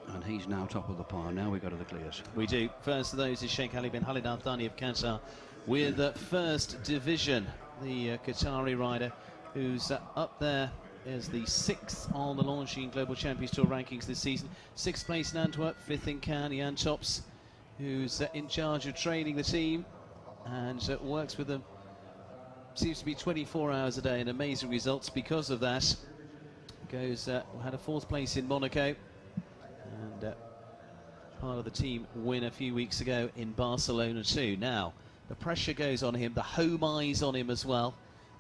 and he's now top of the pile. Now we go to the clears. We do. First of those is Sheikh Ali bin Khalid Al Thani of Qatar with the first division. The Qatari rider who's up there as the 6th on the Longines Global Champions Tour rankings this season. 6th place in Antwerp, 5th in Cannes. Jan Tops, who's in charge of training the team and works with them, seems to be 24 hours a day, and amazing results because of that. Goes had a 4th place in Monaco, and part of the team win a few weeks ago in Barcelona too. Now the pressure goes on him, the home eyes on him as well.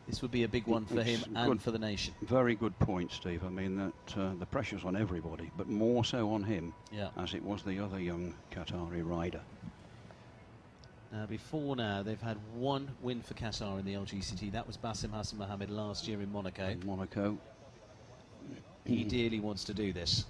This would be a big one for him and for the nation. Very good point, Steve. I mean, that the pressure's on everybody, but more so on him, as it was the other young Qatari rider. Now, before now, they've had 1 win for Qatar in the LGCT. That was Bassem Hassan Mohammed last year in Monaco. He dearly wants to do this.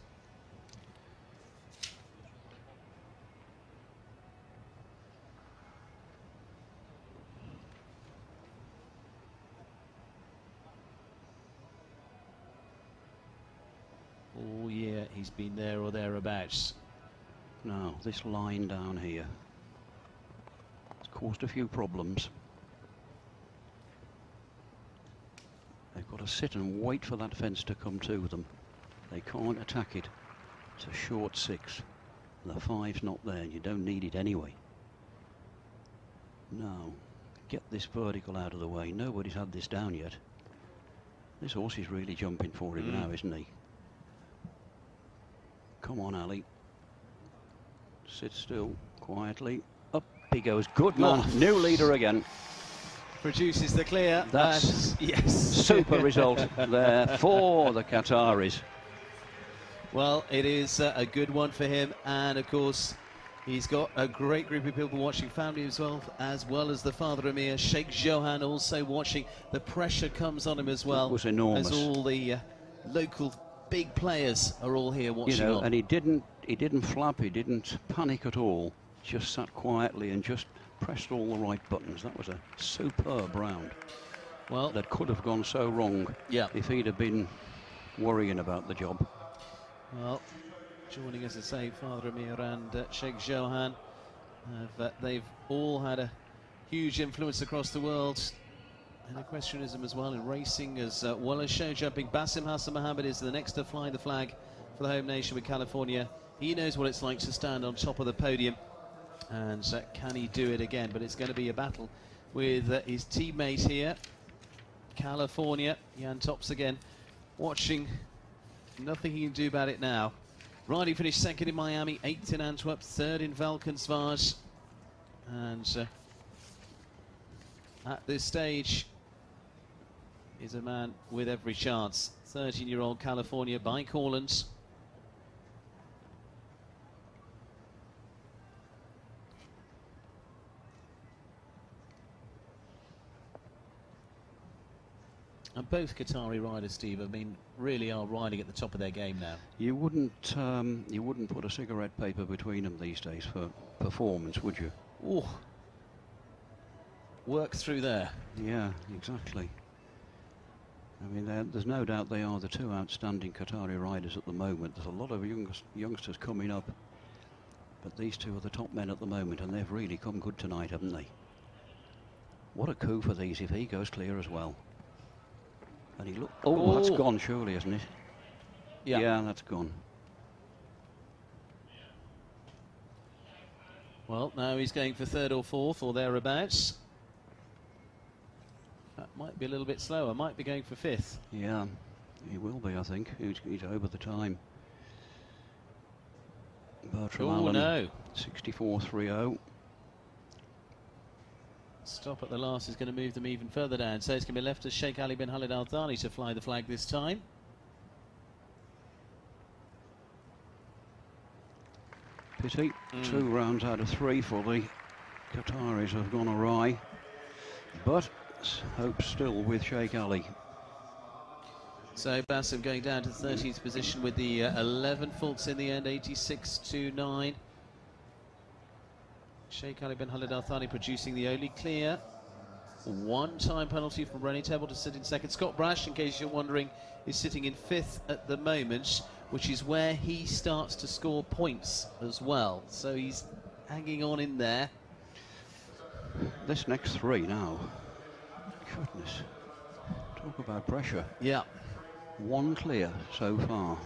All year he's been there or thereabouts. Now, this line down here has caused a few problems. They've got to sit and wait for that fence to come to them. They can't attack it. It's a short 6. The 5's not there, and you don't need it anyway. Now, get this vertical out of the way. Nobody's had this down yet. This horse is really jumping for him now, isn't he? Come on, Ali. Sit still, quietly. Up he goes. Good man. New leader again. Produces the clear. That's yes. Super result there for the Qataris. Well, it is a good one for him, and of course he's got a great group of people watching, family as well as the father Emir, Sheikh Johan, also watching. The pressure comes on him as well. It was enormous. As all the local big players are all here watching. You know, and he didn't flap, he didn't panic at all. Just sat quietly and just pressed all the right buttons. That was a superb round. Well, that could have gone so wrong if he'd have been worrying about the job. Well, joining us, as I say, Father Emir and Sheikh Johan, they've all had a huge influence across the world in equestrianism as well, in racing as well as show jumping. Bassem Hassan Mohammed is the next to fly the flag for the home nation with California. He knows what it's like to stand on top of the podium, and can he do it again? But it's going to be a battle with his teammate here, California. Jan Tops again, watching. Nothing he can do about it now. Riley finished 2nd in Miami, 8th in Antwerp, 3rd in Valkenswaard. And at this stage is a man with every chance. 13-year-old California by Corlands. And both Qatari riders, Steve, I mean, really are riding at the top of their game now. You wouldn't put a cigarette paper between them these days for performance, would you? Oh, work through there. Yeah, exactly. I mean, there's no doubt they are the 2 outstanding Qatari riders at the moment. There's a lot of youngsters coming up, but these 2 are the top men at the moment, and they've really come good tonight, haven't they? What a coup for these if he goes clear as well. And he look. Oh, that's gone, surely, isn't it? Yeah, that's gone. Well, now he's going for 3rd or 4th or thereabouts. That might be a little bit slower. Might be going for 5th. Yeah, he will be, I think. He's over the time. Bertram Allen, no. 64.30. Stop at the last is going to move them even further down. So it's going to be left to Sheikh Ali bin Khalid Al Thani to fly the flag this time. Pity. 2 rounds out of 3 for the Qataris have gone awry. But hope still with Sheikh Ali. So Bassem going down to the 13th position with the 11 faults in the end, 86 to 9. Sheikh Ali bin Khalid Al Thani producing the only clear. One-time penalty from Ronnie Tebble to sit in second. Scott Brash, in case you're wondering, is sitting in fifth at the moment, which is where he starts to score points as well. So he's hanging on in there. This next three now. Goodness. Talk about pressure. Yeah. One clear so far.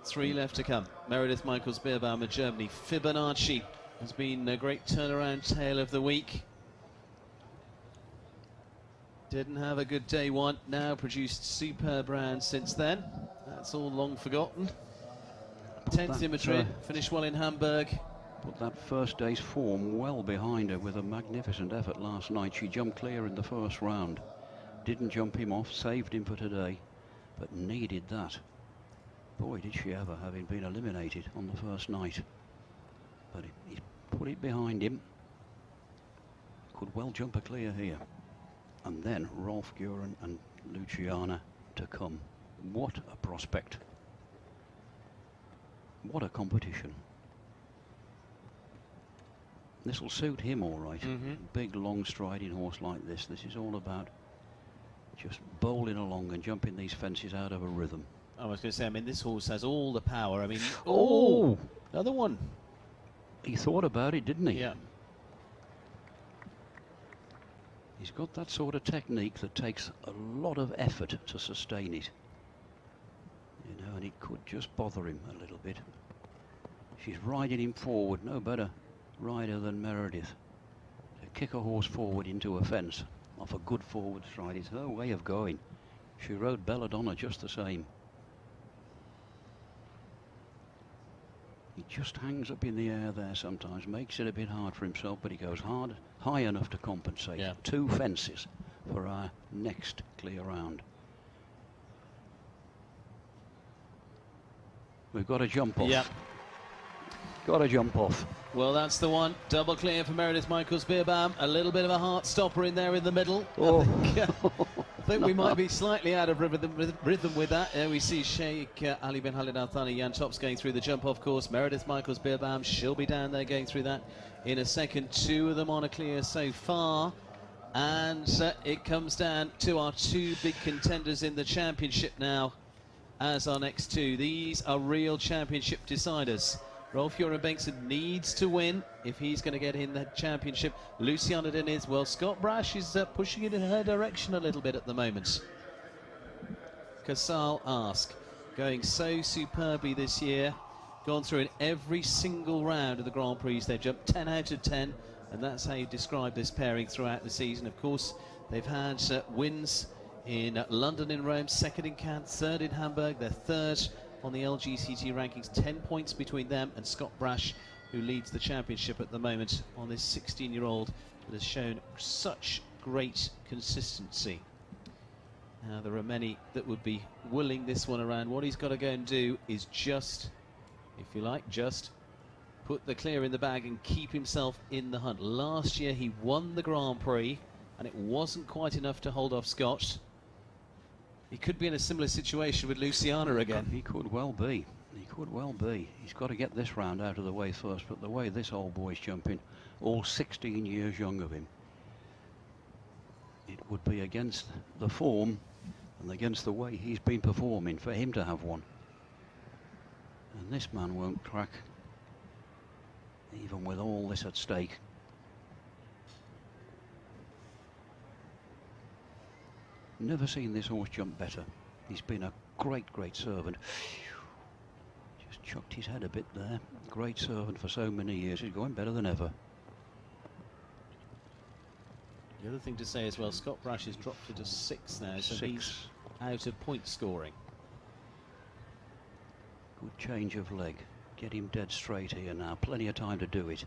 Three left to come. Meredith Michaels Beerbaum of Germany. Fibonacci has been a great turnaround tale of the week. Didn't have a good day one, now produced superb rounds since then. That's all long forgotten. 10th in Madrid, finished well in Hamburg. Put that first day's form well behind her with a magnificent effort last night. She jumped clear in the first round. Didn't jump him off, saved him for today, but needed that. Boy, did she ever, having been eliminated on the first night. But he's put it behind him. Could well jump a clear here. And then Rolf Guren and Luciana to come. What a prospect. What a competition. This will suit him all right. Big, long striding horse like this. This is all about just bowling along and jumping these fences out of a rhythm. I was going to say, I mean, this horse has all the power. I mean, oh, another one. He thought about it, didn't he? Yeah. He's got that sort of technique that takes a lot of effort to sustain it. You know, and it could just bother him a little bit. She's riding him forward, no better rider than Meredith. To kick a horse forward into a fence off a good forward stride is her way of going. She rode Belladonna just the same. He just hangs up in the air there sometimes, makes it a bit hard for himself, but he goes high enough to compensate. Yeah. 2 fences for our next clear round. We've got to jump off. Yeah. Got to jump off. Well, that's the one. Double clear for Meredith Michaels Beerbaum. A little bit of a heart stopper in there in the middle. Oh. I think we might be slightly out of rhythm with that. There we see Sheikh Ali bin Khalid Al Thani, Jan Tops going through the jump-off course. Meredith Michaels Beerbaum, she'll be down there going through that in a second. 2 of them on a clear so far. And it comes down to our 2 big contenders in the championship now as our next 2. These are real championship deciders. Rolf Göran Bengtsson needs to win if he's going to get in the championship. Luciana Diniz, well, Scott Brash is pushing it in her direction a little bit at the moment. Casal Ask, going so superbly this year. Gone through in every single round of the Grand Prix. They've jumped 10 out of 10, and that's how you describe this pairing throughout the season. Of course, they've had wins in London and Rome, 2nd in Cannes, 3rd in Hamburg. They're 3rd on the LGCT rankings, 10 points between them and Scott Brash, who leads the championship at the moment on this 16-year-old that has shown such great consistency. Now, there are many that would be willing this one around. What he's got to go and do is just, if you like, just put the clear in the bag and keep himself in the hunt. Last year he won the Grand Prix and it wasn't quite enough to hold off Scott. He could be in a similar situation with Luciana again. He could well be. He could well be. He's got to get this round out of the way first, but the way this old boy's jumping, all 16 years young of him, it would be against the form and against the way he's been performing for him to have one. And this man won't crack, even with all this at stake. Never seen this horse jump better. He's been a great servant. Just chucked his head a bit there. Great servant for so many years. He's going better than ever. The other thing to say as well, Scott Brash has dropped it to 6 now, so 6. he's out of point scoring. Good change of leg. Get him dead straight here now. Plenty of time to do it.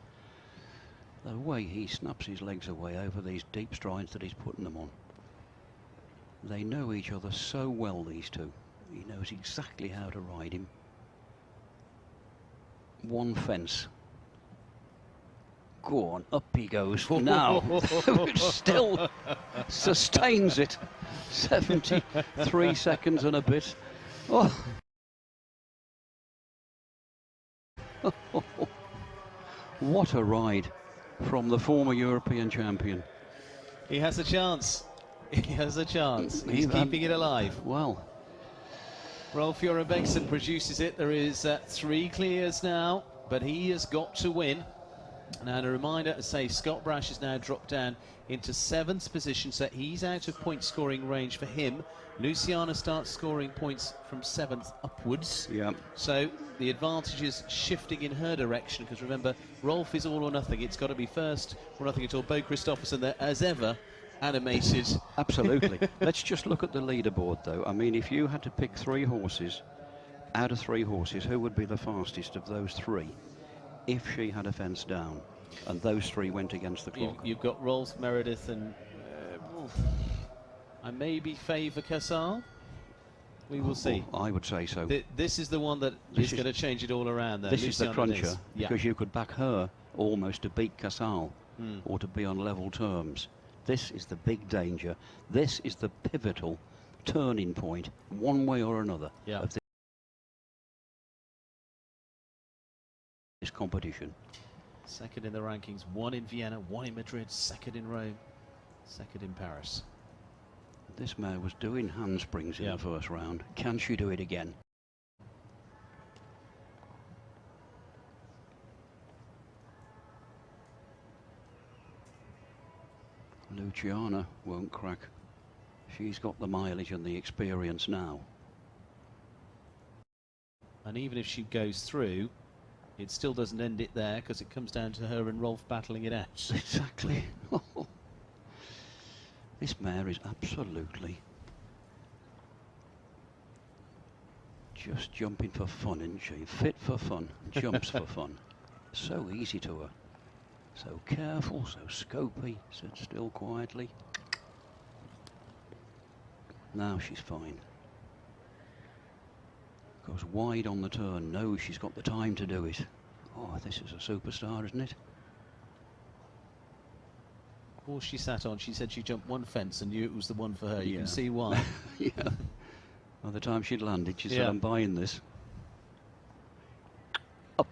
The way he snaps his legs away over these deep strides that he's putting them on. They know each other so well, these two. He knows exactly how to ride him. One fence. Go on, up he goes now. Still sustains it. 73 seconds and a bit. Oh. What a ride. from the former European champion. He has a chance. He has a chance. He's keeping it alive. Well, Rolf Göran Bengtsson produces it. There is 3 clears now, but he has got to win. Now, a reminder to say Scott Brash has now dropped down into 7th position, so he's out of point scoring range for him. Luciana starts scoring points from 7th upwards. yeah. So the advantage is shifting in her direction, because remember, Rolf is all or nothing. It's got to be first or nothing at all. Bo Christopherson there, as ever, animated. Absolutely. Let's just look at the leaderboard, though. I mean, if you had to pick 3 horses, out of 3 horses, who would be the fastest of those 3 if she had a fence down and those 3 went against the clock? You've got Rolf, Meredith, and I maybe favour Casal. We will see. I would say so. This is the one that is going to change it all around there. This is the Luciana cruncher, yeah. because you could back her almost to beat Casal or to be on level terms. This is the big danger. This is the pivotal turning point, one way or another, of this competition. 2nd in the rankings, 1 in Vienna, 1 in Madrid, 2nd in Rome, 2nd in Paris. This mare was doing handsprings in the first round. Can she do it again? Luciana won't crack. She's got the mileage and the experience now. And even if she goes through, it still doesn't end it there, because it comes down to her and Rolf battling it out. Exactly. This mare is absolutely just jumping for fun, isn't she? Fit for fun, jumps for fun. So easy to her. So careful, so scopy, sits still quietly. Now she's fine. Goes wide on the turn, knows she's got the time to do it. Oh, this is a superstar, isn't it? Before she sat on, she said she jumped 1 fence and knew it was the one for her. You can see why. Yeah. By the time she'd landed, she said, I'm buying this. Up.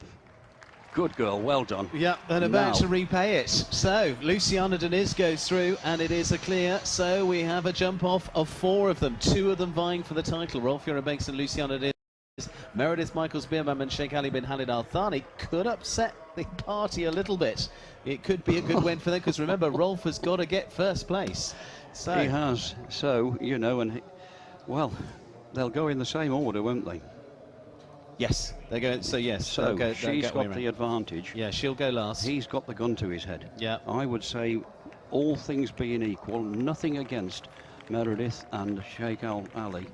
Good girl, well done. Yeah, and about to repay it. So, Luciana Deniz goes through, and it is a clear. So, we have a jump off of 4 of them. 2 of them vying for the title. Rolf Göran Bengtsson, Luciana Deniz. Meredith Michaels-Bierman and Sheikh Ali bin Khalid Al Thani could upset the party a little bit. It could be a good win for them, because remember, Rolf has got to get first place. So he has. So, you know, and well, they'll go in the same order, won't they? Yes, they're going. So yes, so she's got the advantage. Yeah, she'll go last. He's got the gun to his head. Yeah, I would say, all things being equal, nothing against Meredith and Sheikh Ali.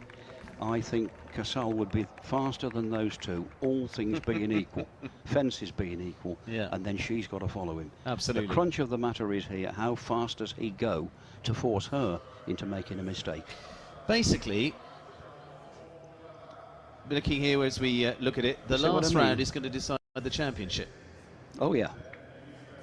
I think Casal would be faster than those 2, all things being equal, fences being equal, and then she's got to follow him. Absolutely. The crunch of the matter is here, how fast does he go to force her into making a mistake? Basically, looking here as we look at it, the last round is going to decide the championship. Oh yeah.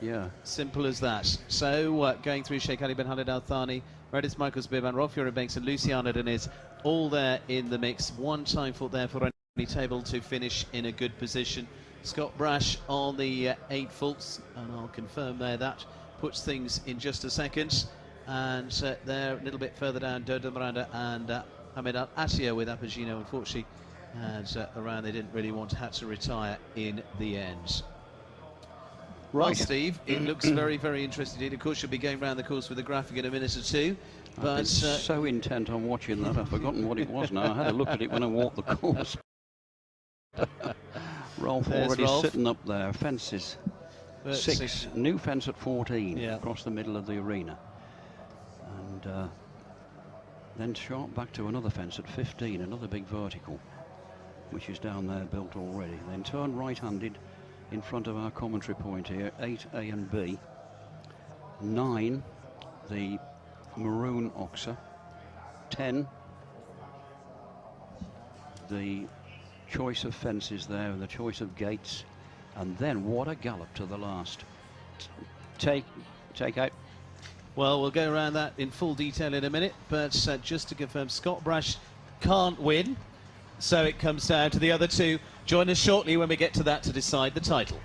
Yeah. Simple as that. So going through Sheikh Ali bin Khalid Al Thani, Meredith Michaels-Bierman, Rolf Göran Bengtsson, Luciana Deniz, all there in the mix. 1 time fault there for any table to finish in a good position. Scott Brash on the 8 faults, and I'll confirm there that puts things in just a second. And there a little bit further down, Dodo Miranda and Hamid Al Attiyah with Apogino, unfortunately. And around they didn't really want to have to retire in the end. Right, well, Steve, it looks very, very interesting. Of course, you'll be going around the course with a graphic in a minute or 2. But I've been so intent on watching that, I've forgotten what it was now. I had a look at it when I walked the course. Rolf already sitting up there. Fences, 6. New fence at 14 across the middle of the arena. And then sharp back to another fence at 15, another big vertical, which is down there built already. Then turn right-handed in front of our commentary point here, 8 A and B, 9 the maroon oxer, 10 the choice of fences there and the choice of gates, and then what a gallop to the last. Take out. Well, we'll go around that in full detail in a minute, but just to confirm, Scott Brash can't win. So it comes down to the other 2. Join us shortly when we get to that to decide the title.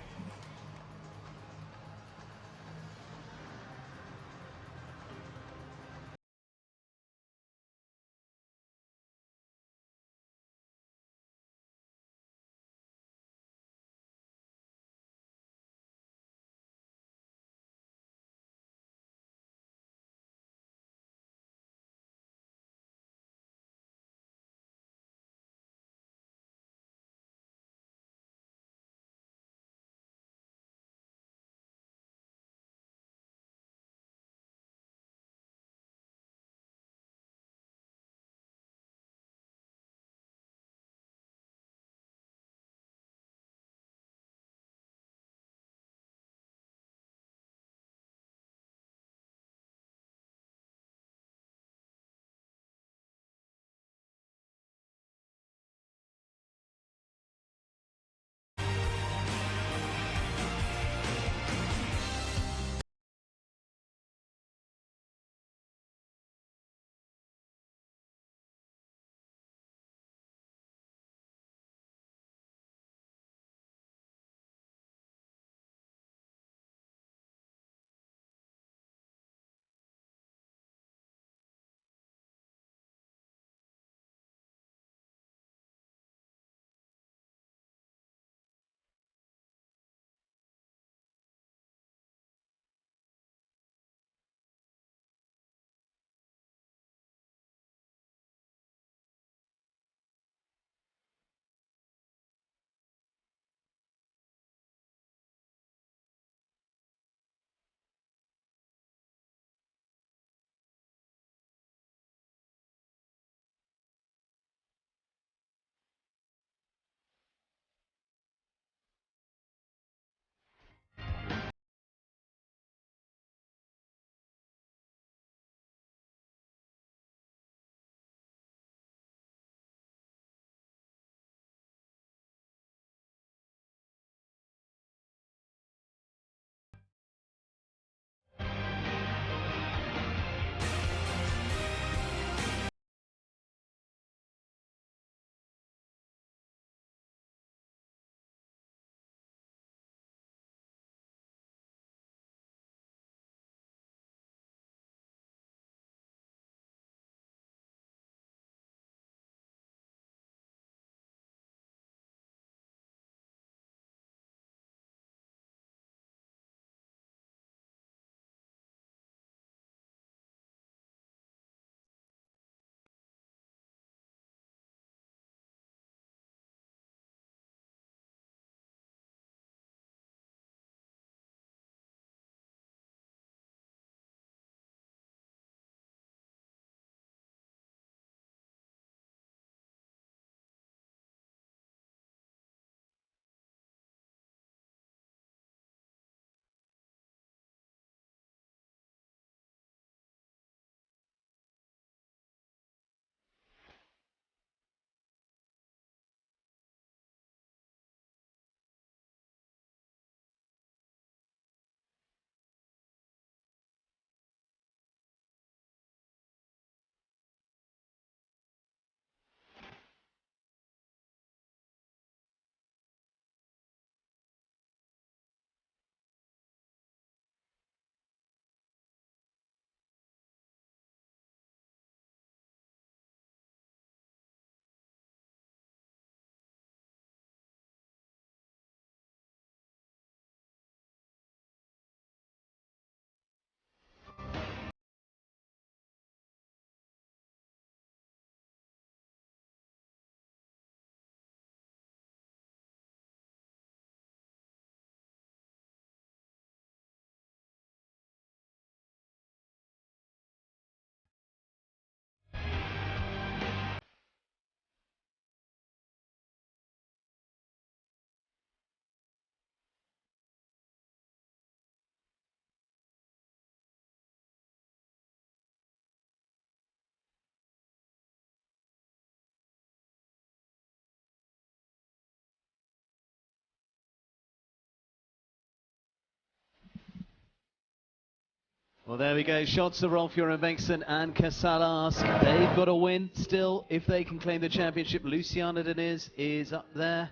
Well, there we go. Shots of Rolf Göran Bengtsson and Casal Ask. They've got to win still if they can claim the championship. Luciana Deniz is up there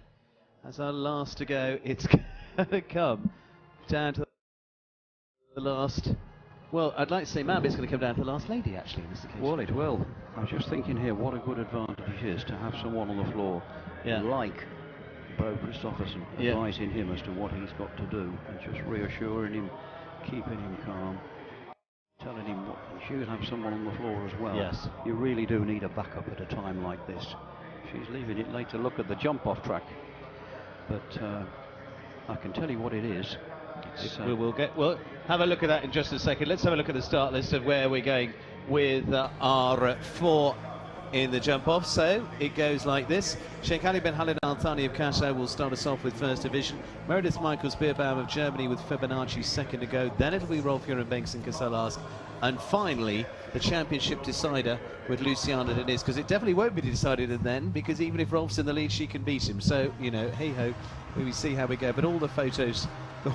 as our last to go. It's going to come down to the last. Well, I'd like to say, Mab, it's going to come down to the last lady, actually, in this occasion. Well, it will. I was just thinking here what a good advantage it is to have someone on the floor like Bo Christopherson advising him as to what he's got to do and just reassuring him, keeping him calm, telling him what he should have someone on the floor as well. Yes. You really do need a backup at a time like this. She's leaving it late to look at the jump-off track, but I can tell you what it is. We'll have a look at that in just a second. Let's have a look at the start list of where we're going with our four in the jump off. So it goes like this: Sheikh Ali bin Khalid Al Thani of Qatar will start us off with first division. Meredith Michaels Beerbaum of Germany with Fibonacci second to go. Then it'll be Rolf Göran Bengtsson, Casal Ask, and finally the championship decider with Luciana Deniz, because it definitely won't be decided then, because even if Rolf's in the lead, she can beat him. So, you know, hey ho, we see how we go. But all the photos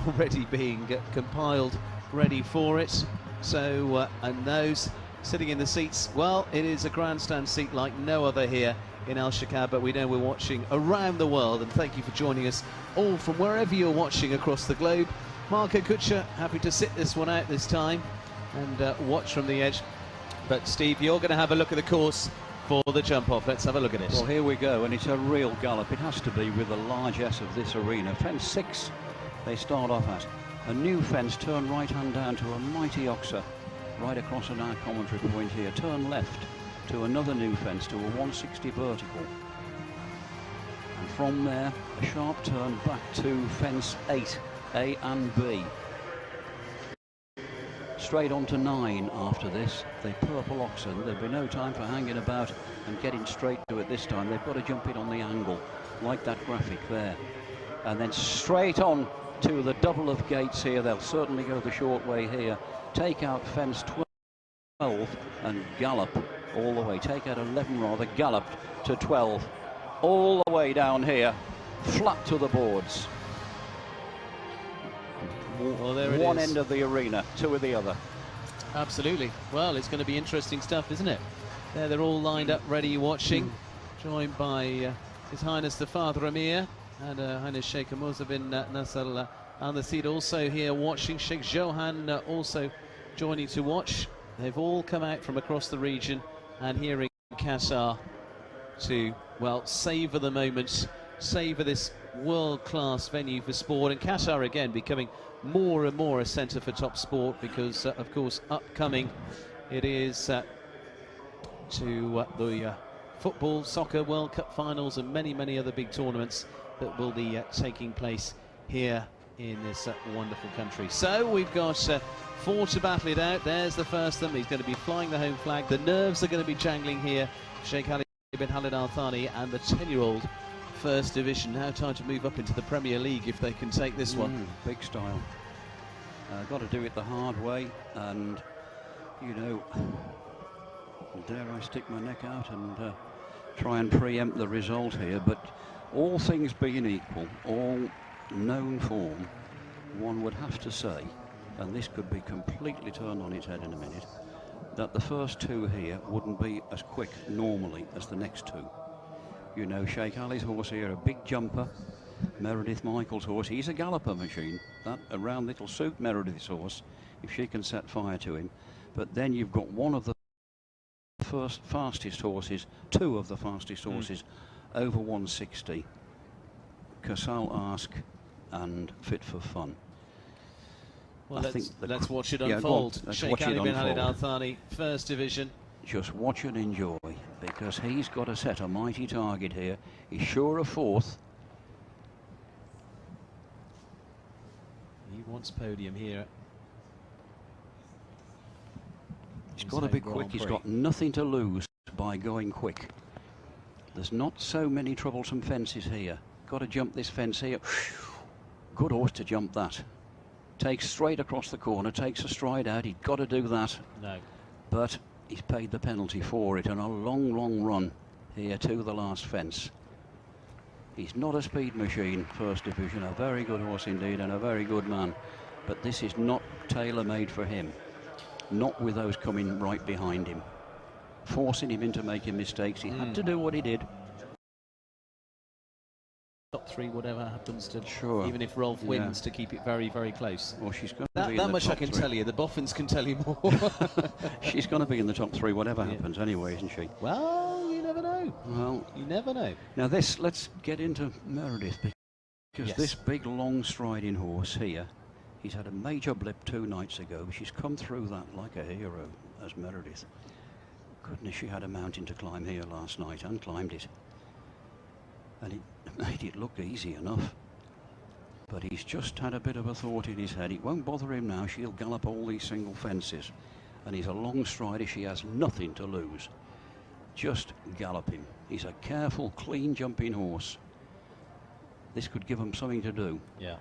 already being compiled, ready for it. So, and those sitting in the seats, well, it is a grandstand seat like no other here in Al Shakab, but we know we're watching around the world, and thank you for joining us all from wherever you're watching across the globe. Marco Kutscher happy to sit this one out this time and watch from the edge. But Steve, you're going to have a look at the course for the jump off. Let's have a look at it. Well, here we go, and it's a real gallop. It has to be with the largesse of this arena. Fence 6 they start off at. A new fence, turn right hand down to a mighty oxer right across an our commentary point here. Turn left to another new fence to a 160 vertical. And from there, a sharp turn back to fence 8, A and B. Straight on to 9 after this, the purple oxen. There'll be no time for hanging about and getting straight to it this time. They've got to jump it on the angle, like that graphic there. And then straight on to the double of gates here. They'll certainly go the short way here. Take out fence 12 and gallop all the way. Take out 11 rather, gallop to 12. All the way down here, flat to the boards. Well, there it One is. end of the arena, two of the other. Absolutely. Well, it's going to be interesting stuff, isn't it? There, they're all lined up, ready, watching, joined by His Highness the Father Emir and Highness Sheikh Musa bin Nasser Al Naseed also here watching. Sheikh Johan also joining to watch. They've all come out from across the region and here in Qatar to, well, savour the moments, savour this world-class venue for sport. And Qatar again becoming more and more a centre for top sport because, of course, upcoming it is to the football, soccer, World Cup finals and many, many other big tournaments that will be taking place here in this wonderful country. So we've got 4 to battle it out. There's the first of them. He's going to be flying the home flag. The nerves are going to be jangling here. Sheikh Ali bin Khalid Al Thani and the 10-year-old First Division. Now time to move up into the Premier League if they can take this one. Big style. Got to do it the hard way, and you know, dare I stick my neck out and try and preempt the result here, but all things being equal, all known form, one would have to say, and this could be completely turned on its head in a minute, that the first 2 here wouldn't be as quick normally as the next 2. You know, Sheikh Ali's horse here, a big jumper. Meredith Michaels' horse, he's a galloper machine. That around it'll suit Meredith's horse if she can set fire to him. But then you've got one of the fastest horses, 2 of the fastest horses over 160. Casal Ask and Fit for Fun. Well, let's watch it unfold. Sheikh Ali bin Khalid Al Thani, First Division. Just watch and enjoy, because he's got to set a mighty target here. He's sure of 4th. He wants podium here. He's got to be quick. He's got nothing to lose by going quick. There's not so many troublesome fences here. Got to jump this fence here. Good horse to jump that. Takes straight across the corner, takes a stride out. He's got to do that. No. But he's paid the penalty for it, and a long, long run here to the last fence. He's not a speed machine, First Division, a very good horse indeed and a very good man, but this is not tailor-made for him. not with those coming right behind him, forcing him into making mistakes. He had to do what he did. Top three, whatever happens to, Sure. even if Rolf wins, to keep it very, very close. Well, she's going to That, be in that the much I top can three. tell you. The Boffins can tell you more. She's going to be in the top three, whatever happens anyway, isn't she? Well, you never know. Well, You never know. now let's get into Meredith, because this big, long striding horse here, he's had a major blip 2 nights ago, but she's come through that like a hero, as Meredith. Goodness, she had a mountain to climb here last night and climbed it. And it made it look easy enough. But he's just had a bit of a thought in his head. It won't bother him now. She'll gallop all these single fences. And he's a long strider. She has nothing to lose. Just gallop him. He's a careful, clean jumping horse. This could give him something to do. Yeah.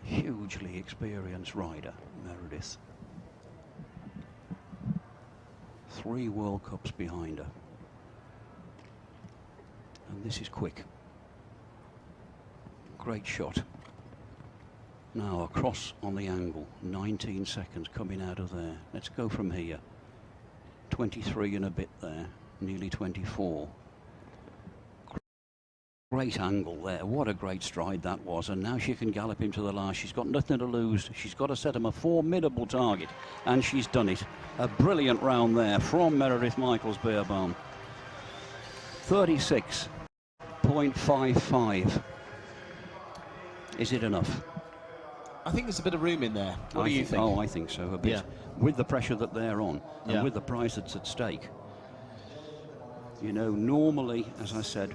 Hugely experienced rider, Meredith. 3 World Cups behind her. And this is quick. Great shot. Now across on the angle. 19 seconds coming out of there. Let's go from here. 23 and a bit there. Nearly 24. Great angle there. What a great stride that was. And now she can gallop him to the last. She's got nothing to lose. She's got to set him a formidable target. And she's done it. A brilliant round there from Meredith Michaels-Beerbaum. 36.55. Is it enough? I think there's a bit of room in there. What do you think? Oh, I think so, a bit. Yeah. With the pressure that they're on, and with the prize that's at stake. You know, normally, as I said,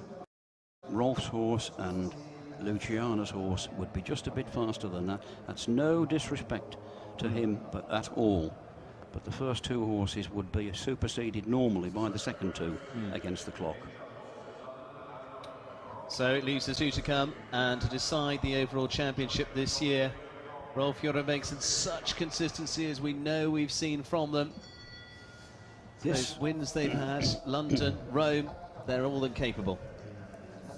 Rolf's horse and Luciana's horse would be just a bit faster than that. That's no disrespect to him, but at all. But the first 2 horses would be superseded normally by the second 2 against the clock. So it leaves the 2 to come, and to decide the overall championship this year. Rolf Joran Bengtsson, such consistency as we know we've seen from them. Those wins they've had, London, Rome, they're all than capable.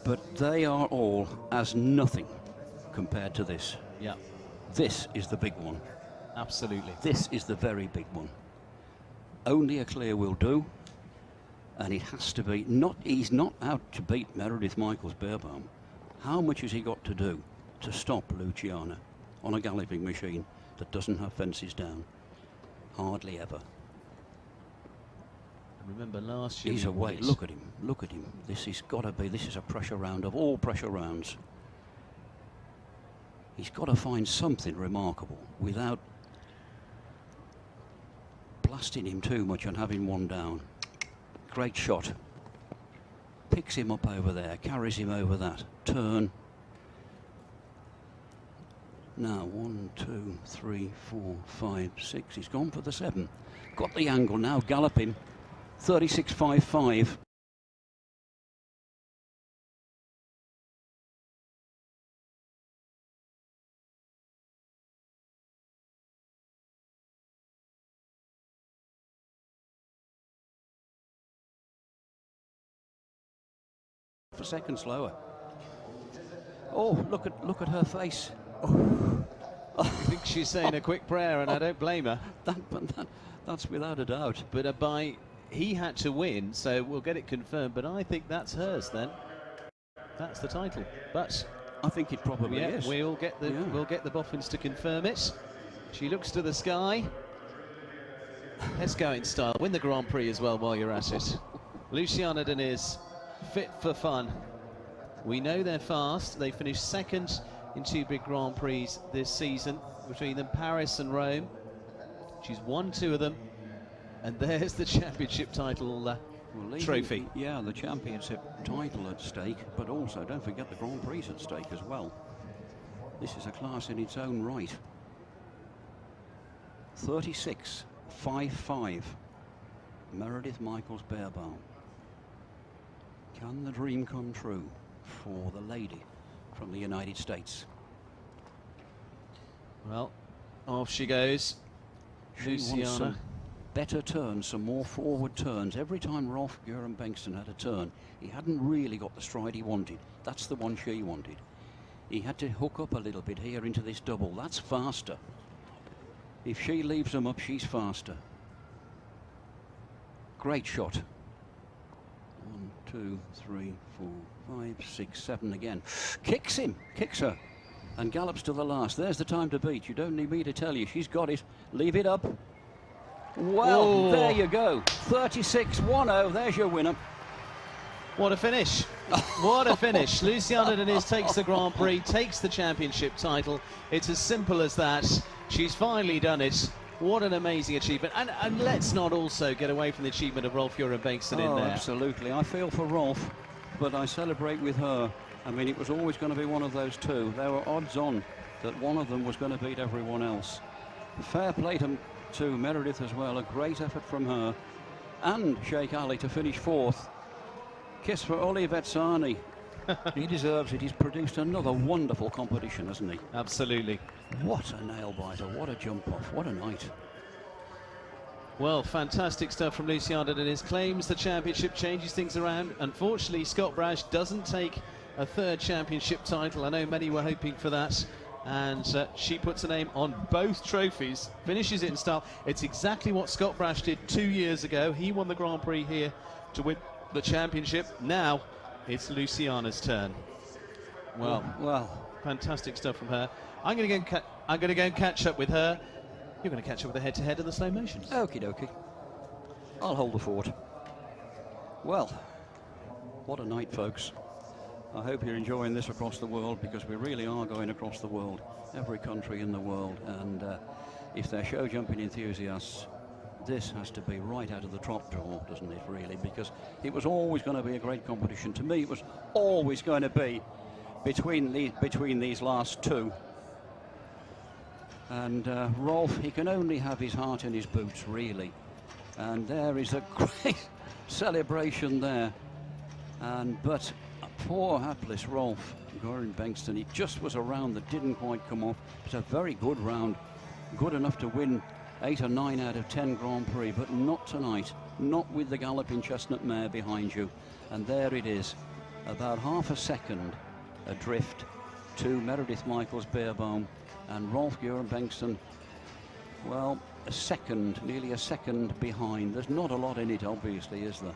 But they are all as nothing compared to this. Yeah. This is the big one. Absolutely. This is the very big one. Only a clear will do. And it has to be, he's not out to beat Meredith Michaels-Beerbaum. How much has he got to do to stop Luciana on a galloping machine that doesn't have fences down? Hardly ever. Remember last year... He's away. Look at him. Look at him. This is a pressure round of all pressure rounds. He's got to find something remarkable without blasting him too much and having one down. Great shot. Picks him up over there, carries him over that. Turn. Now, 1, 2, 3, 4, 5, 6. He's gone for the 7. Got the angle now, galloping. 36.55. For seconds slower. Oh, look at her face. I think she's saying a quick prayer, and I don't blame her. That's without a doubt. But he had to win, so we'll get it confirmed. But I think that's hers then. That's the title. But I think it probably is. We'll get the Boffins to confirm it. She looks to the sky. Let's go in style. Win the Grand Prix as well while you're at it. Luciana Deniz, fit for fun. We know they're fast. They finished second in 2 big Grand Prix this season, between them Paris and Rome. She's won 2 of them, and there's the championship title trophy. Yeah, the championship title at stake, but also don't forget the Grand Prix at stake as well. This is a class in its own right. 36.55. Meredith Michaels-Beerbaum. Can the dream come true for the lady from the United States? Well, off she goes. She wants some better turns, some more forward turns. Every time Rolf Joran Bengtsson had a turn, he hadn't really got the stride he wanted. That's the one she wanted. He had to hook up a little bit here into this double. That's faster. If she leaves them up, she's faster. Great shot. 1, 2, 3, 4, 5, 6, 7 again. Kicks him, kicks her, and gallops to the last. There's the time to beat. You don't need me to tell you. She's got it. Leave it up. Well, Whoa. there you go. 36-10. There's your winner. What a finish. What a finish. Luciana Deniz takes the Grand Prix, takes the championship title. It's as simple as that. She's finally done it. What an amazing achievement. And let's not also get away from the achievement of Rolf Göran Bengtsson in there. Absolutely. I feel for Rolf, but I celebrate with her. I mean, it was always going to be one of those two. There were odds on that one of them was going to beat everyone else. Fair play to Meredith as well. A great effort from her. And Sheikh Ali to finish fourth. Kiss for Oli Vetsani. He deserves it. He's produced another wonderful competition, hasn't he? Absolutely. What a nail biter. What a jump off. What a night. Well, fantastic stuff from Luciana Deniz. Claims the championship, changes things around. Unfortunately, Scott Brash doesn't take a third championship title. I know many were hoping for that. And she puts a name on both trophies, finishes it in style. It's exactly what Scott Brash did 2 years ago. He won the Grand Prix here to win the championship. Now it's Luciana's turn. Well, fantastic stuff from her. I'm going to go and catch up with her. You're going to catch up with the head-to-head in the slow motions. Okie dokie. I'll hold the fort. Well, what a night, folks. I hope you're enjoying this across the world, because we really are going across the world, every country in the world. And if they're show jumping enthusiasts, this has to be right out of the top drawer, doesn't it, really? Because it was always going to be a great competition. To me, it was always going to be between these last two. And Rolf, he can only have his heart in his boots, really. And there is a great celebration there. But poor hapless Rolf Göran Bengtsson, it just was a round that didn't quite come off. It's a very good round, good enough to win 8 or 9 out of 10 Grand Prix, but not tonight, not with the galloping chestnut mare behind you. And there it is, about half a second adrift to Meredith Michaels-Beerbohm, and Rolf Göran Bengtsson, well, nearly a second behind. There's not a lot in it, obviously, is there?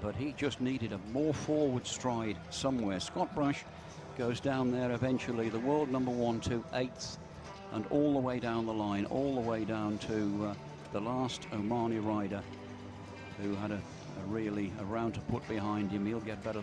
But he just needed a more forward stride somewhere. Scott Brash goes down there eventually, the world #1 to 8th, and all the way down the line, all the way down to the last Omani rider, who had a round to put behind him. He'll get better.